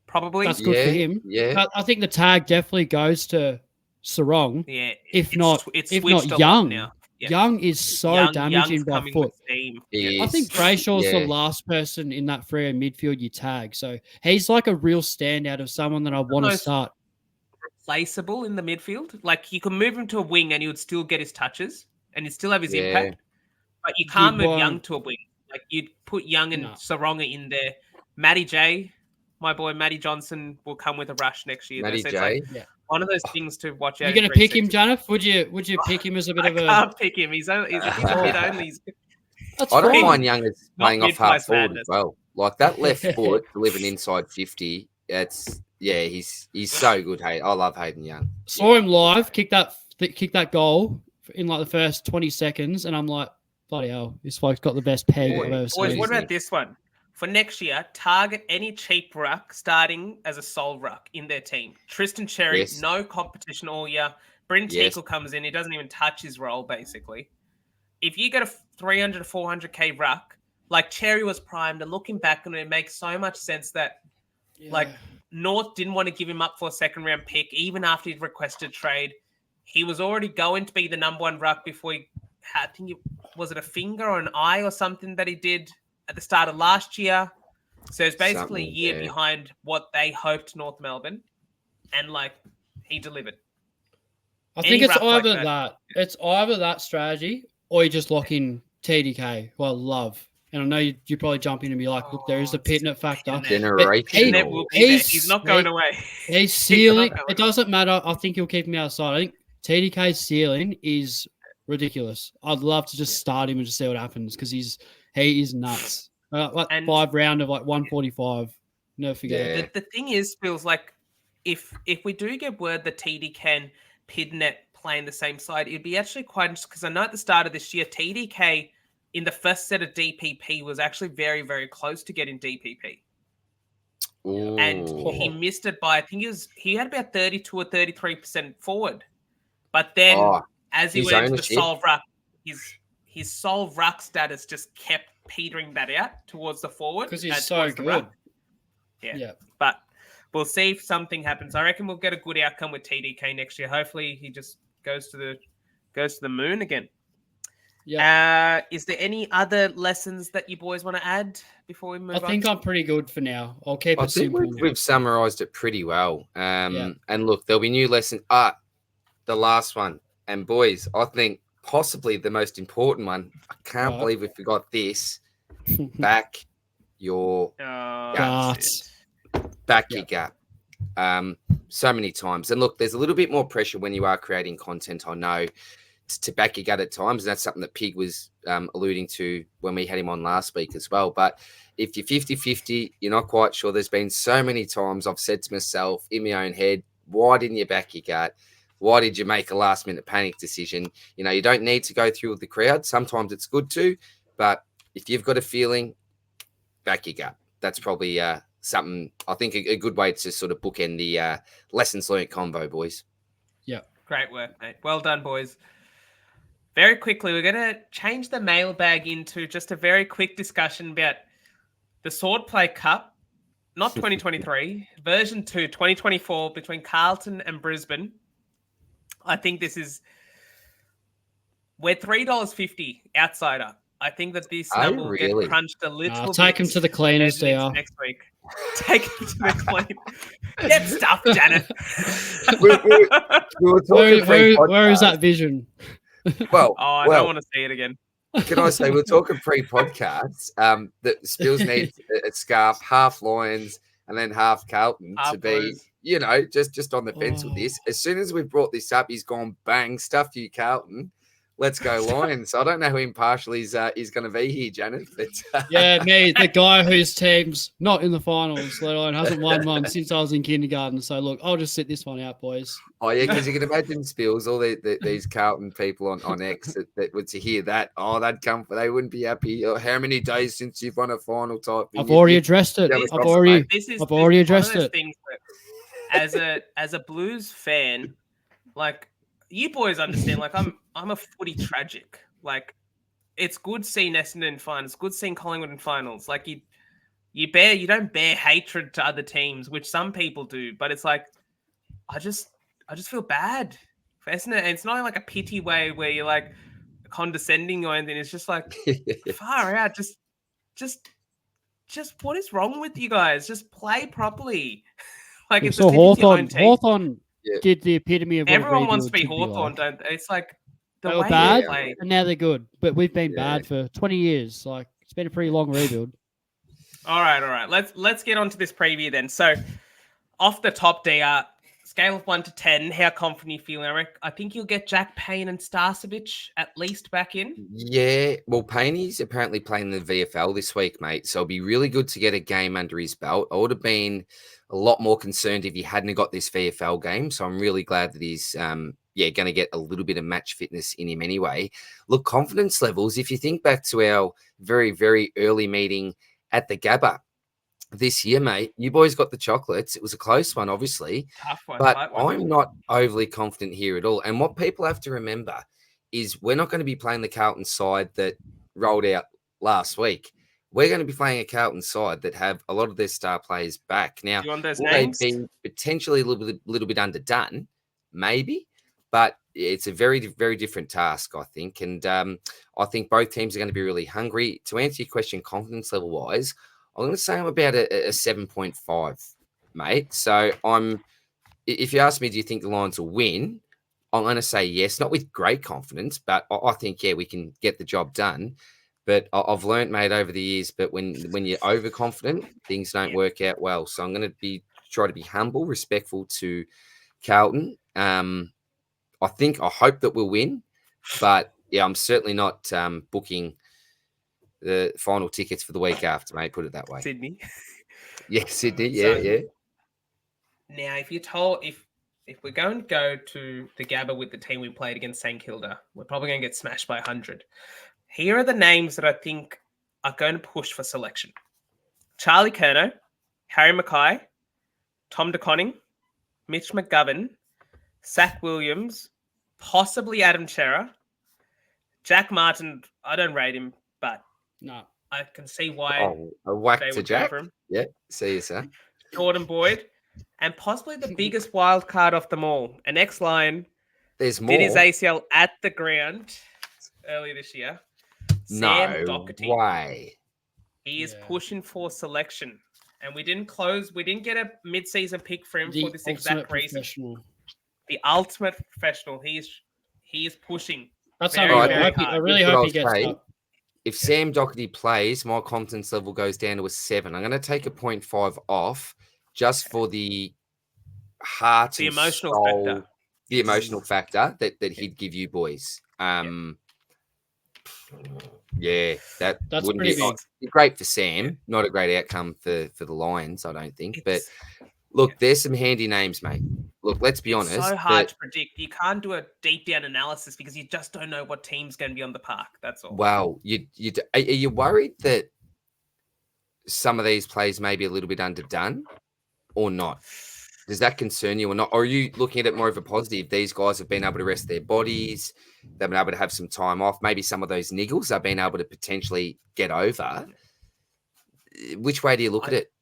Probably. That's good for him. Yeah. But I think the tag definitely goes to Sarong. Yeah. If not Young. Now. Yeah. Young is so damaging by foot. I think Brayshaw's the last person in that Freo midfield you tag. So he's like a real standout of someone that I want to start. Replaceable in the midfield. Like you can move him to a wing and he would still get his touches and he'd still have his impact. But you can't move Young to a wing. Like you'd put Young and Saronga in there. Matty J, my boy Matty Johnson will come with a rush next year. Matty so J. One of those things to watch out. You're going to pick him, Janath? Would you pick him as a bit of a... I can't pick him. He's a bit only. I don't mind Young as playing off half forward as well. Like that left foot to live an inside 50. He's so good. Hey, I love Hayden Young. Saw him live, kick that goal in like the first 20 seconds, and I'm like, bloody hell, this bloke's got the best peg I've ever seen. Boys, what about this one? For next year, target any cheap ruck starting as a sole ruck in their team. Tristan Cherry, no competition all year. Bryn Teakle comes in. He doesn't even touch his role, basically. If you get a 300 to 400K ruck, like Cherry was primed, and looking back on it, it makes so much sense that like North didn't want to give him up for a second-round pick, even after he'd requested trade. He was already going to be the number one ruck before he had, was it a finger or an eye or something that he did at the start of last year. So it's basically a year behind what they hoped North Melbourne, and like he delivered. I think it's either that. It's either that strategy or you just lock in TDK, who I love. And I know you probably jump in and be like, look, there is a pitnet factor. Generational. He's not going away. He's ceiling. It doesn't matter. I think he'll keep him outside. I think TDK's ceiling is ridiculous. I'd love to just start him and just see what happens because he is nuts. Like 5 round of like 145. Never forget it. The thing is, feels like if we do get word that TD can Pidnet play in the same side, it'd be actually quite interesting because I know at the start of this year, TDK in the first set of DPP was actually very, very close to getting DPP. Ooh. And he missed it by, I think he had about 32 or 33% forward. But then as he went into the sole ruck, his sole ruck status just kept petering that out towards the forward. Because he's so good. Yeah. But we'll see if something happens. I reckon we'll get a good outcome with TDK next year. Hopefully he just goes to the moon again. Yeah. Is there any other lessons that you boys want to add before we move on? I think I'm pretty good for now. I'll keep it simple. We've summarized it pretty well. And look, there'll be new lessons. The last one. And boys, I think possibly the most important one. I can't believe we forgot this. Back your guts. Back your gap. So many times. And look, there's a little bit more pressure when you are creating content, I know. to back your gut at times. And that's something that Pig was alluding to when we had him on last week as well. But if you're 50-50, you're not quite sure. There's been so many times I've said to myself in my own head, why didn't you back your gut? Why did you make a last-minute panic decision? You know, you don't need to go through with the crowd. Sometimes it's good to, but if you've got a feeling, back your gut. That's probably something, I think, a good way to sort of bookend the lessons learned combo, boys. Yeah. Great work, mate. Well done, boys. Very quickly, we're going to change the mailbag into just a very quick discussion about the Swordplay Cup, not 2023, version 2, 2024, between Carlton and Brisbane. I think this is, we're $3.50 outsider. I think that this number will get crunched a little bit. Take him to the cleaners, DR. Next week. Take him to the clean. Get stuffed, Janath. we were talking where is that vision? Well, I don't want to see it again. Can I say, we're talking pre-podcasts that Spills needs a scarf, half Lions and then half Carlton to be, Blues. You know, just on the fence with this. As soon as we brought this up, he's gone, bang, stuff you, Carlton. Let's go Lions. So I don't know who impartial is going to be here, Janath. But, yeah, me, the guy whose team's not in the finals, let alone hasn't won one since I was in kindergarten. So, look, I'll just sit this one out, boys. Oh, yeah, because you can imagine Spills, all these Carlton people on X that would to hear that. Oh, they wouldn't be happy. Oh, how many days since you've won a final type thing? I've already addressed it. I've already addressed it. As a Blues fan, like, you boys understand, like, I'm a footy tragic. Like, it's good seeing Essendon in finals. It's good seeing Collingwood in finals. Like, you don't bear hatred to other teams, which some people do. But it's like, I just feel bad for Essendon. And it's not like a pity way where you're like condescending or anything. It's just like far out. Just what is wrong with you guys? Just play properly. Like, it's so Hawthorn did the epitome of everyone wants to be Hawthorn, don't they? It's like they were bad and now they're good, but we've been bad for 20 years. Like, it's been a pretty long rebuild. All right. Let's get on to this preview then. So, off the top, DR, scale of 1 to 10, how confident you feel, Eric? I think you'll get Jack Payne and Starcevic at least back in. Yeah, well, Payne's apparently playing the VFL this week, mate. So it'll be really good to get a game under his belt. I would have been a lot more concerned if he hadn't got this VFL game. So I'm really glad that he's going to get a little bit of match fitness in him anyway. Look, confidence levels, if you think back to our very, very early meeting at the Gabba this year, mate, you boys got the chocolates. It was a close one, obviously. Tough one, but I'm not overly confident here at all. And what people have to remember is we're not going to be playing the Carlton side that rolled out last week. We're going to be playing a Carlton side that have a lot of their star players back. Now, will they be potentially a little bit underdone, maybe, but it's a very, very different task, I think. And I think both teams are going to be really hungry. To answer your question, confidence level-wise, I'm going to say I'm about a 7.5, mate. So if you ask me, do you think the Lions will win? I'm going to say yes, not with great confidence, but I think, we can get the job done. But I've learned, mate, over the years, but when you're overconfident, things don't work out well. So I'm going to try to be humble, respectful to Carlton. I hope that we'll win, but I'm certainly not booking the final tickets for the week after, mate. Put it that way. Sydney. Yeah, Sydney. Yeah. Now, if we're going to go to the Gabba with the team we played against St Kilda, we're probably going to get smashed by 100. Here are the names that I think are going to push for selection: Charlie Curnow, Harry Mackay, Tom DeConning, Mitch McGovern, Zach Williams, possibly Adam Chera, Jack Martin. I don't rate him, but no, I can see why. A whack to Jack. Yeah, see you, sir. Jordan Boyd, and possibly the biggest wild card of them all, an ex-Lion. There's more. Did his ACL at the ground earlier this year. Sam Doherty. Way. He is pushing for selection. And we didn't get a mid-season pick for him for this exact reason. The ultimate professional. He is pushing. That's how I really hope he gets up. If Sam Doherty plays, my confidence level goes down to a 7. I'm going to take a 0.5 off just for the heart, the emotional soul factor. the emotional factor that he'd give you boys. Yeah, That's wouldn't pretty be big. great for Sam. Not a great outcome for the Lions, I don't think. But It's, look, there's some handy names, mate. Look, let's be it's honest. so hard to predict. You can't do a deep down analysis because you just don't know what team's going to be on the park. That's all. Well, are you worried that some of these plays may be a little bit underdone or not? Does that concern you or not? Or are you looking at it more of a positive? These guys have been able to rest their bodies. They've been able to have some time off. Maybe some of those niggles they've been able to potentially get over. Which way do you look at it?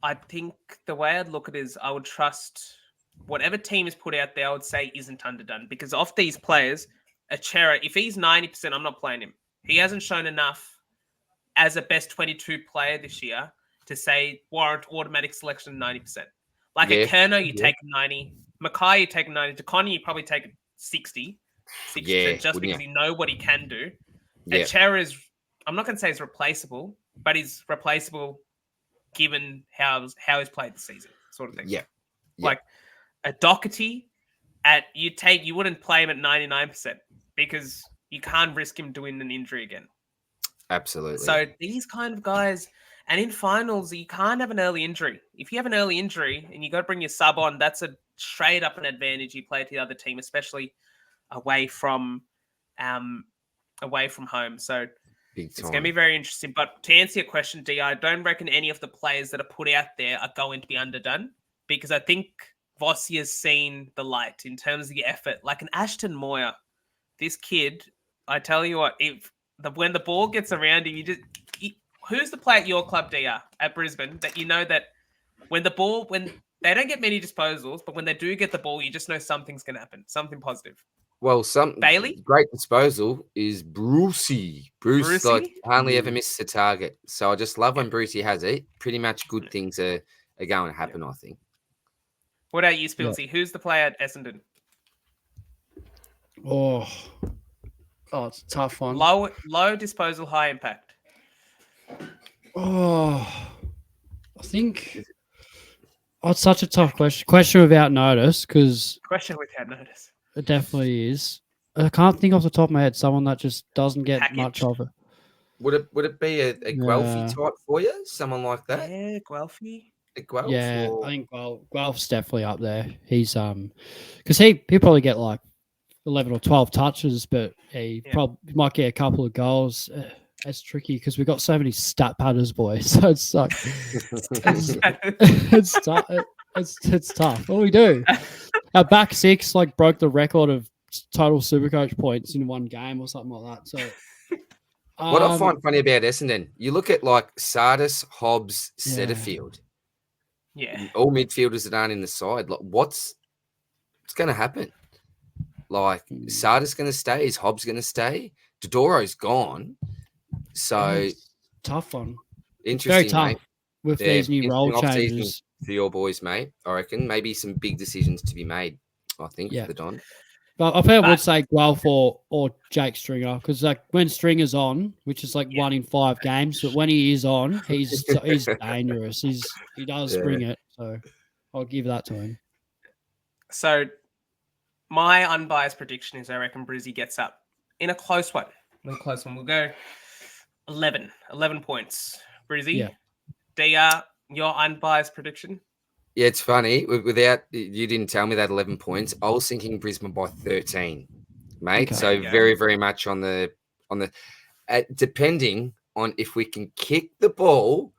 I think the way I'd look at it is I would trust whatever team is put out there, I would say isn't underdone. Because of these players, Achera, if he's 90%, I'm not playing him. He hasn't shown enough as a best 22 player this year to say warrant automatic selection 90%. Like a Kerno, you take 90. Mackay, you take 90. DeConnie, you probably take 60. 60% just because you know what he can do. Achera is, I'm not going to say he's replaceable, but he's replaceable given how he's played this season, sort of thing. Like a Doherty, you wouldn't play him at 99% because you can't risk him doing an injury again. Absolutely. So these kind of guys, and in finals, you can't have an early injury. If you have an early injury and you got to bring your sub on, that's a straight up an advantage you play to the other team, especially away from home. So it's going to be very interesting. But to answer your question, D, I don't reckon any of the players that are put out there are going to be underdone because I think Vossi has seen the light in terms of the effort. Like an Ashton Moyer, this kid, I tell you what, when the ball gets around him, who's the player at your club, DR, at Brisbane, that you know that when they don't get many disposals, but when they do get the ball, you just know something's going to happen, something positive. Well, Bailey, great disposal is Brucey. Bruce like hardly ever misses a target. So I just love when Brucey has it. Pretty much good things are going to happen, I think. What about you, Spilsy? Who's the player at Essendon? Oh, it's a tough one. Low disposal, high impact. Oh, I think it's such a tough question. Question without notice, because question without notice. It definitely is. I can't think off the top of my head someone that just doesn't get much of it. Would it be a Guelphy type for you? Someone like that? Yeah, Guelphy. Guelph, I think Guelph's definitely up there. He's because he'll probably get like 11 or 12 touches, but he probably might get a couple of goals. It's tricky because we've got so many stat padders, boys. So it's like it's tough. It's tough. What do we do? Our back six broke the record of total Supercoach points in one game or something like that. So what I find funny about Essendon, you look at like Sardis, Hobbs, Setterfield. Yeah. All midfielders that aren't in the side. Like what's going to happen? Like Sardis going to stay? Is Hobbs going to stay? Dodoro's gone. So tough one. Interesting, very tough mate. With these new role changes for your boys, mate. I reckon maybe some big decisions to be made. I think for the Don. But I probably would say Guelph or Jake Stringer because when Stringer's on, which is 1 in 5 games, but when he is on, he's dangerous. He does bring it. So I'll give that to him. So my unbiased prediction is I reckon Brizzy gets up in a close one. We'll go 11 points. Brizzy, DR, your unbiased prediction? Yeah, it's funny. You didn't tell me that 11 points. I was thinking Brisbane by 13, mate. Okay. So very, very much on the depending on if we can kick the ball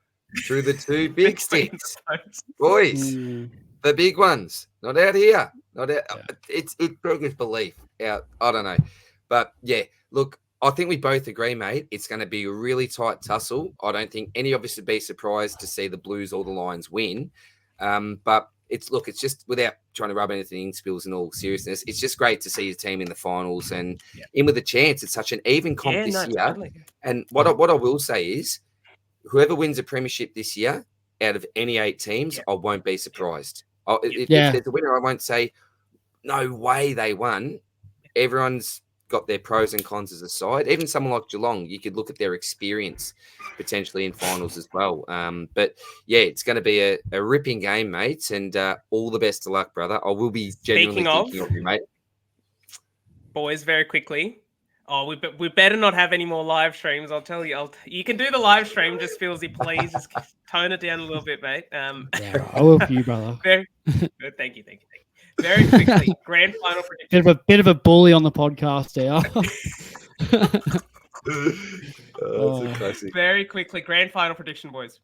through the two big sticks, boys. The big ones, not out here, not out. Yeah. It beggars belief. Out, I don't know, but look. I think we both agree, mate. It's going to be a really tight tussle. I don't think any of us would be surprised to see the Blues or the Lions win. But it's just without trying to rub anything in Spills in all seriousness, it's just great to see your team in the finals and in with a chance. It's such an even comp this year. Totally. And what I will say is, whoever wins a premiership this year, out of any 8 teams, I won't be surprised. If there's a winner, I won't say, no way they won. Everyone's got their pros and cons as a side. Even someone like Geelong, you could look at their experience potentially in finals as well. But yeah, it's going to be a ripping game, mates, and all the best of luck, brother. I will be genuinely thinking of you, mate. Boys, very quickly. Oh, we better not have any more live streams. I'll tell you. You can do the live stream. Just Feelsy, please just tone it down a little bit, mate. Yeah, I will for you, brother. Very good. Thank you. Very quickly, grand final prediction. Bit of a bully on the podcast there. That's a classic. Very quickly, grand final prediction, boys.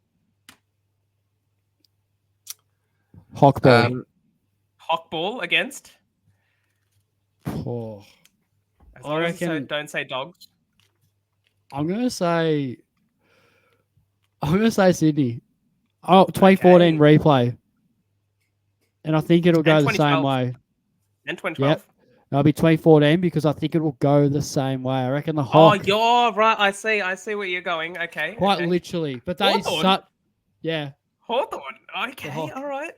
Hawkball. Hawkball against. Oh, As long as you don't say dogs. I'm gonna say Sydney. Oh, 2014 replay. And I think it'll go the same way. And 2012. Yep. It'll be 2014 because I think it will go the same way. I reckon the Hawk. Oh, you're right. I see where you're going. Okay. Quite literally. But that Hawthorn? is such... Yeah. Hawthorn. Okay. All right.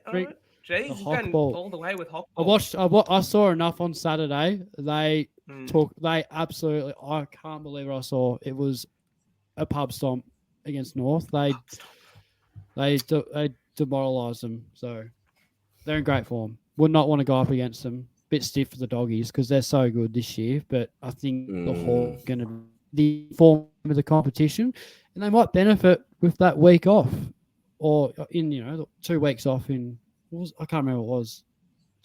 Jeez, you're going all the way with Hawkball. I saw enough on Saturday. They absolutely... I can't believe what I saw. It was a pub stomp against North. They demoralised them. So they're in great form. Would not want to go up against them. Bit stiff for the doggies because they're so good this year. But I think the Hawk are going to be the form of the competition, and they might benefit with that week off, or in 2 weeks off in. I can't remember what it was.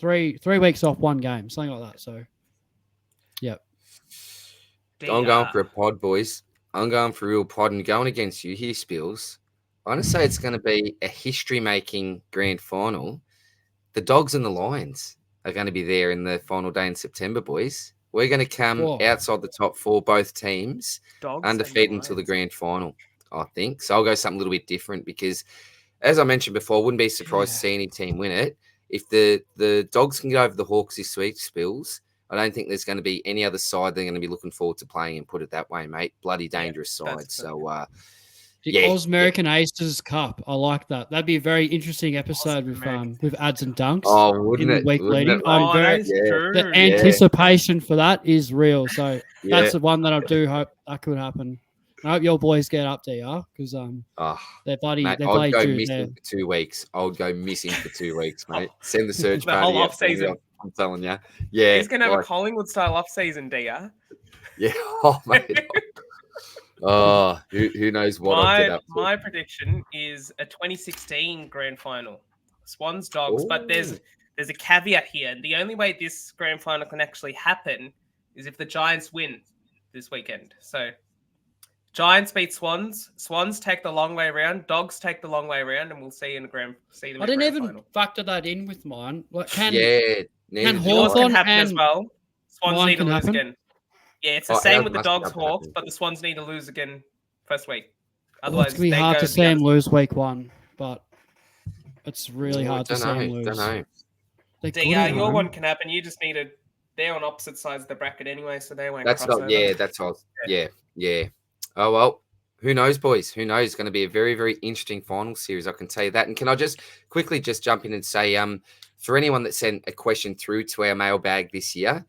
3 weeks off, 1 game, something like that. So, yep. I'm going for a pod, boys. I'm going for a real pod and going against you here, Spills. I'm going to say it's going to be a history-making grand final. The Dogs and the Lions are going to be there in the final day in September, boys. We're going to come outside the top 4, both teams, undefeated until the grand final, I think. So I'll go something a little bit different because, as I mentioned before, I wouldn't be surprised to see any team win it. If the Dogs can get over the Hawks this week, Spills, I don't think there's going to be any other side they're going to be looking forward to playing, and put it that way, mate. Bloody dangerous side. So, the American Aces Cup. I like that. That'd be a very interesting episode with ads and dunks. Oh, wouldn't it? Week leading. True. The anticipation for that is real. So that's the one that I do hope that could happen. I hope your boys get up there, because they're bloody. Mate, I'd go missing for 2 weeks. I would go missing for 2 weeks, mate. Send the search the party whole off season. I'm telling you. Yeah, he's gonna have a Collingwood style off season, DR. Yeah. Oh, mate. Oh, who knows what I'll get up to. My prediction is a 2016 grand final, Swans Dogs. But there's a caveat here. The only way this grand final can actually happen is if the Giants win this weekend. So Giants beat Swans. Swans take the long way around. Dogs take the long way around, and we'll see in the grand. I didn't even final. Factor that in with mine. Can Hawthorn happen as well? Swans need to lose happen? again. Yeah, it's the same with the Dogs Hawks, but the Swans need to lose again first week. Otherwise, it's going to be hard to see them lose week 1, but it's really hard to see them lose. Don't know. Your one can happen. You just need to. They're on opposite sides of the bracket anyway, so they won't. That's not. Yeah, that's all. Yeah. Oh well. Who knows, boys? Who knows? It's going to be a very, very interesting final series. I can tell you that. And can I just quickly jump in and say, for anyone that sent a question through to our mailbag this year,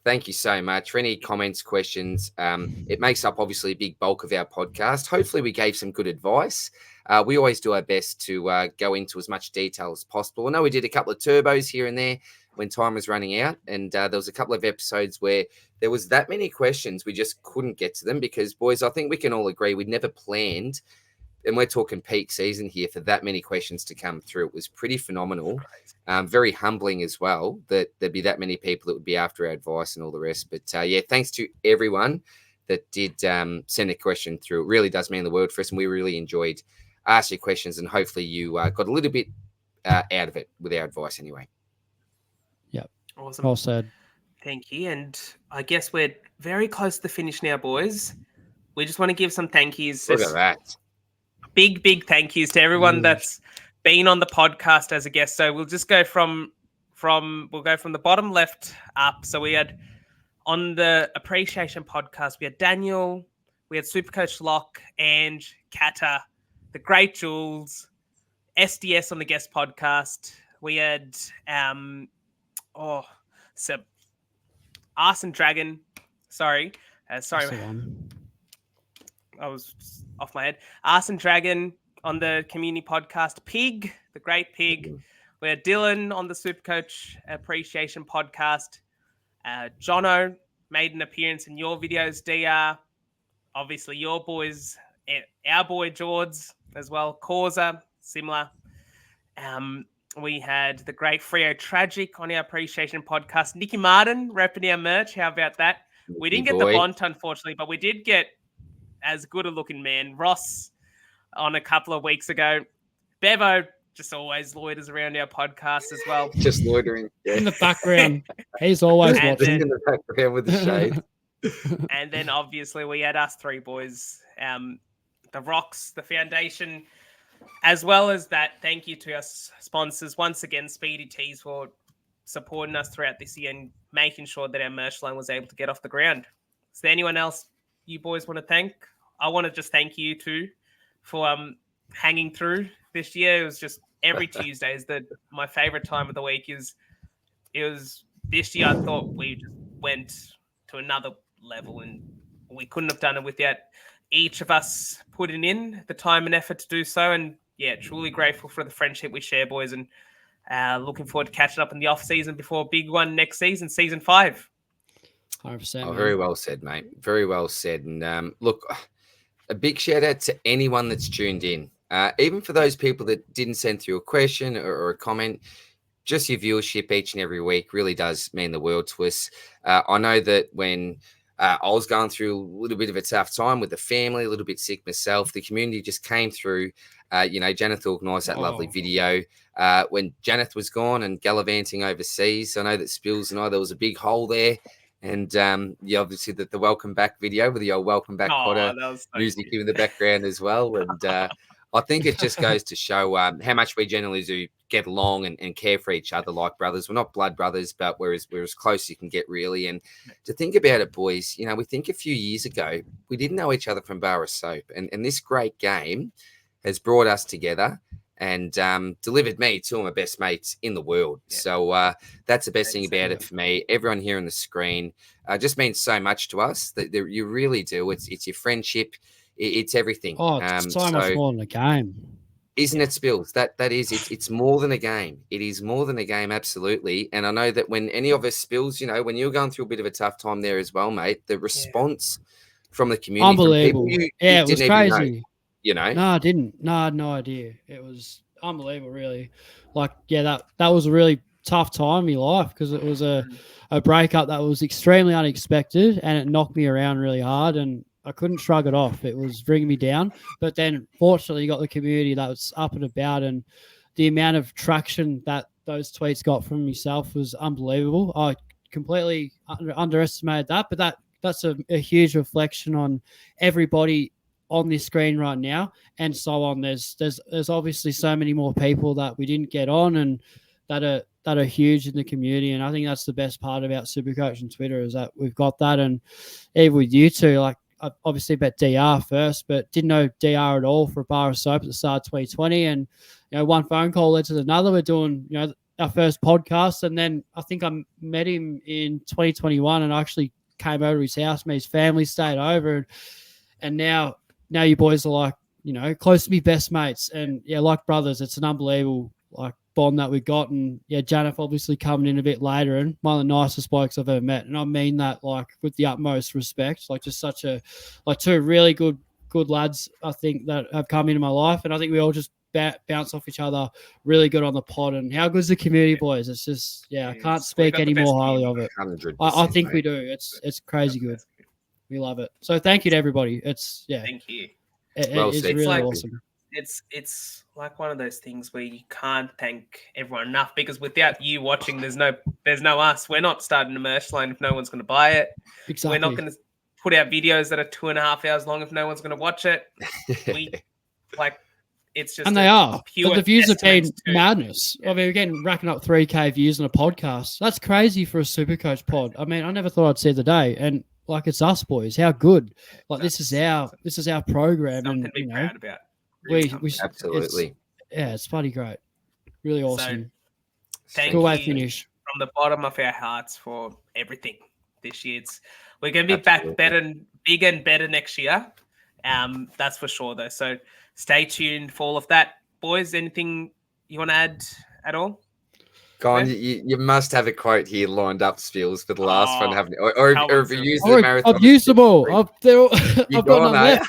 thank you so much for any comments, questions. It makes up obviously a big bulk of our podcast. Hopefully we gave some good advice. We always do our best to go into as much detail as possible. I know we did a couple of turbos here and there when time was running out, and there was a couple of episodes where there was that many questions we just couldn't get to them because, boys, I think we can all agree we'd never planned, and we're talking peak season here, for that many questions to come through. It was pretty phenomenal. Very humbling as well that there'd be that many people that would be after our advice and all the rest. But thanks to everyone that did send a question through. It really does mean the world for us, and we really enjoyed asking questions, and hopefully you got a little bit out of it with our advice anyway. Yep. Awesome. Well said. Thank you. And I guess we're very close to the finish now, boys. We just want to give some thank yous. Look at that. Big thank yous to everyone that's been on the podcast as a guest. So we'll just go from the bottom left up. So we had on the appreciation podcast, we had Daniel, we had Supercoach Locke, and Kata, the great Jules, SDS on the guest podcast. We had Arson Dragon, Sorry. That's Sorry. the one. I was off my head. Arson Dragon on the community podcast. Pig, the great Pig. We had Dylan on the Supercoach Appreciation podcast. Jono made an appearance in your videos, DR. Obviously, your boys, our boy George as well. Causa, similar. We had the great Freo Tragic on our Appreciation podcast. Nicky Martin repping our merch. How about that? We didn't get the Bont, unfortunately, but we did get as good a looking man, Ross, on a couple of weeks ago. Bevo just always loiters around our podcast as well. Just loitering. Yeah. In the background. He's always And watching. then- In the background with the shade. And then obviously we had us three boys, the Rocks, the Foundation, as well as that. Thank you to our sponsors once again, Speedy Tees, for supporting us throughout this year and making sure that our merch line was able to get off the ground. Is there anyone else you boys want to thank? I want to just thank you too for hanging through this year. It was just every Tuesday is my favorite time of the week. It was this year. I thought we just went to another level, and we couldn't have done it without each of us putting in the time and effort to do so. And yeah, truly grateful for the friendship we share, boys, and looking forward to catching up in the off season before a big one next season, season 5. 100%. Oh, very well said, mate. Very well said. And look, a big shout out to anyone that's tuned in. Even for those people that didn't send through a question or a comment, just your viewership each and every week really does mean the world to us. I know that when I was going through a little bit of a tough time with the family, a little bit sick myself, the community just came through. Janath organised that lovely video. When Janath was gone and gallivanting overseas, I know that Spills and I, there was a big hole there. And obviously the welcome back video with the old welcome back Potter music in the background as well. And I think it just goes to show how much we generally do get along and care for each other like brothers. We're not blood brothers, but we're as close as you can get, really. And to think about it, boys, we think a few years ago, we didn't know each other from bar of soap. And this great game has brought us together and delivered me two of my best mates in the world. Yeah. So that's the best thing about it for me. Everyone here on the screen just means so much to us. That you really do. It's your friendship. It's everything. Oh, it's so much more than a game. Isn't it, Spills? That is, it's more than a game. It is more than a game, absolutely. And I know that when any of us, Spills, when you're going through a bit of a tough time there as well, mate, the response from the community, unbelievable. From people it was crazy. No, I didn't. No, I had no idea. It was unbelievable, really. That was a really tough time in my life because it was a breakup that was extremely unexpected and it knocked me around really hard and I couldn't shrug it off. It was bringing me down. But then, fortunately, you got the community that was up and about, and the amount of traction that those tweets got from myself was unbelievable. I completely underestimated that, but that's a huge reflection on everybody on this screen right now, and so on. There's obviously so many more people that we didn't get on, and that are huge in the community. And I think that's the best part about Supercoach and Twitter is that we've got that. And even with you two, I obviously bet DR first, but didn't know DR at all for a bar of soap at the start of 2020. And, one phone call led to another. We're doing, our first podcast. And then I think I met him in 2021 and I actually came over to his house, his family stayed over. And now you boys are close to me best mates. And yeah, like brothers, it's an unbelievable, bond that we got. And yeah, Janath obviously coming in a bit later and one of the nicest blokes I've ever met. And I mean that with the utmost respect, just such two really good lads, I think, that have come into my life. And I think we all just bounce off each other really good on the pod. And how good's the community, boys? It's just, I can't speak any more highly of it. I think we do. It's crazy good. We love it. So thank you to everybody. Thank you. It's really awesome. It's like one of those things where you can't thank everyone enough because without you watching, there's no us. We're not starting a merch line if no one's going to buy it. Exactly. We're not going to put out videos that are 2.5 hours long if no one's going to watch it. It's just, and they are. But the views have been madness. I mean, we're getting racking up 3K views on a podcast. That's crazy for a Supercoach pod. I mean, I never thought I'd see the day. And it's us boys. How good! This is our program, something and to be proud about. We absolutely. It's bloody great. Really awesome. So, thank good way you to finish from the bottom of our hearts for everything. this year. We're going to be back bigger and better next year. That's for sure, though. So stay tuned for all of that. Boys, anything you want to add at all? Go on, you must have a quote here lined up, Spills, for the last one, haven't you? Or have you used the marathon? I've used them all. I've got none left.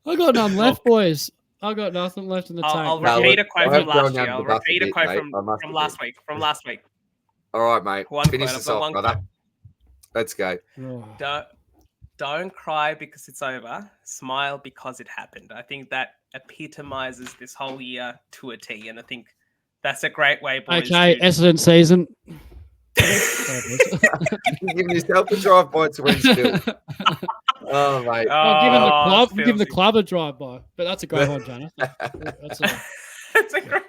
I got none left, boys. I got nothing left in the tank. I'll repeat a quote from last year. I'll repeat a quote from last week. From last week. All right, mate. Finish this off, brother. Let's go. Don't cry because it's over. Smile because it happened. I think that epitomizes this whole year to a T, and I think that's a great way, boys. Okay, Essendon season. Giving yourself a drive-by to win still. Oh, mate. I'm giving the club a drive-by, but that's a great one, Janath. That's a great.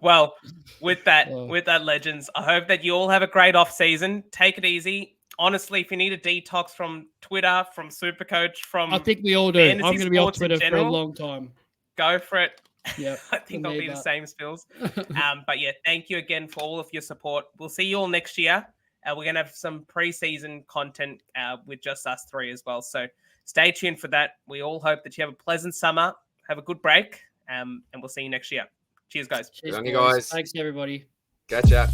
Well, with that, legends, I hope that you all have a great off season. Take it easy. Honestly, if you need a detox from Twitter, from Supercoach, from I think we all do. I'm going to be off Twitter for a long time. Go for it. Yeah, I think I'll be the same, Spills. But yeah, thank you again for all of your support. We'll see you all next year. We're going to have some pre-season content with just us three as well. So stay tuned for that. We all hope that you have a pleasant summer. Have a good break. And we'll see you next year. Cheers, guys. Cheers, guys. Thanks, everybody. Catch up.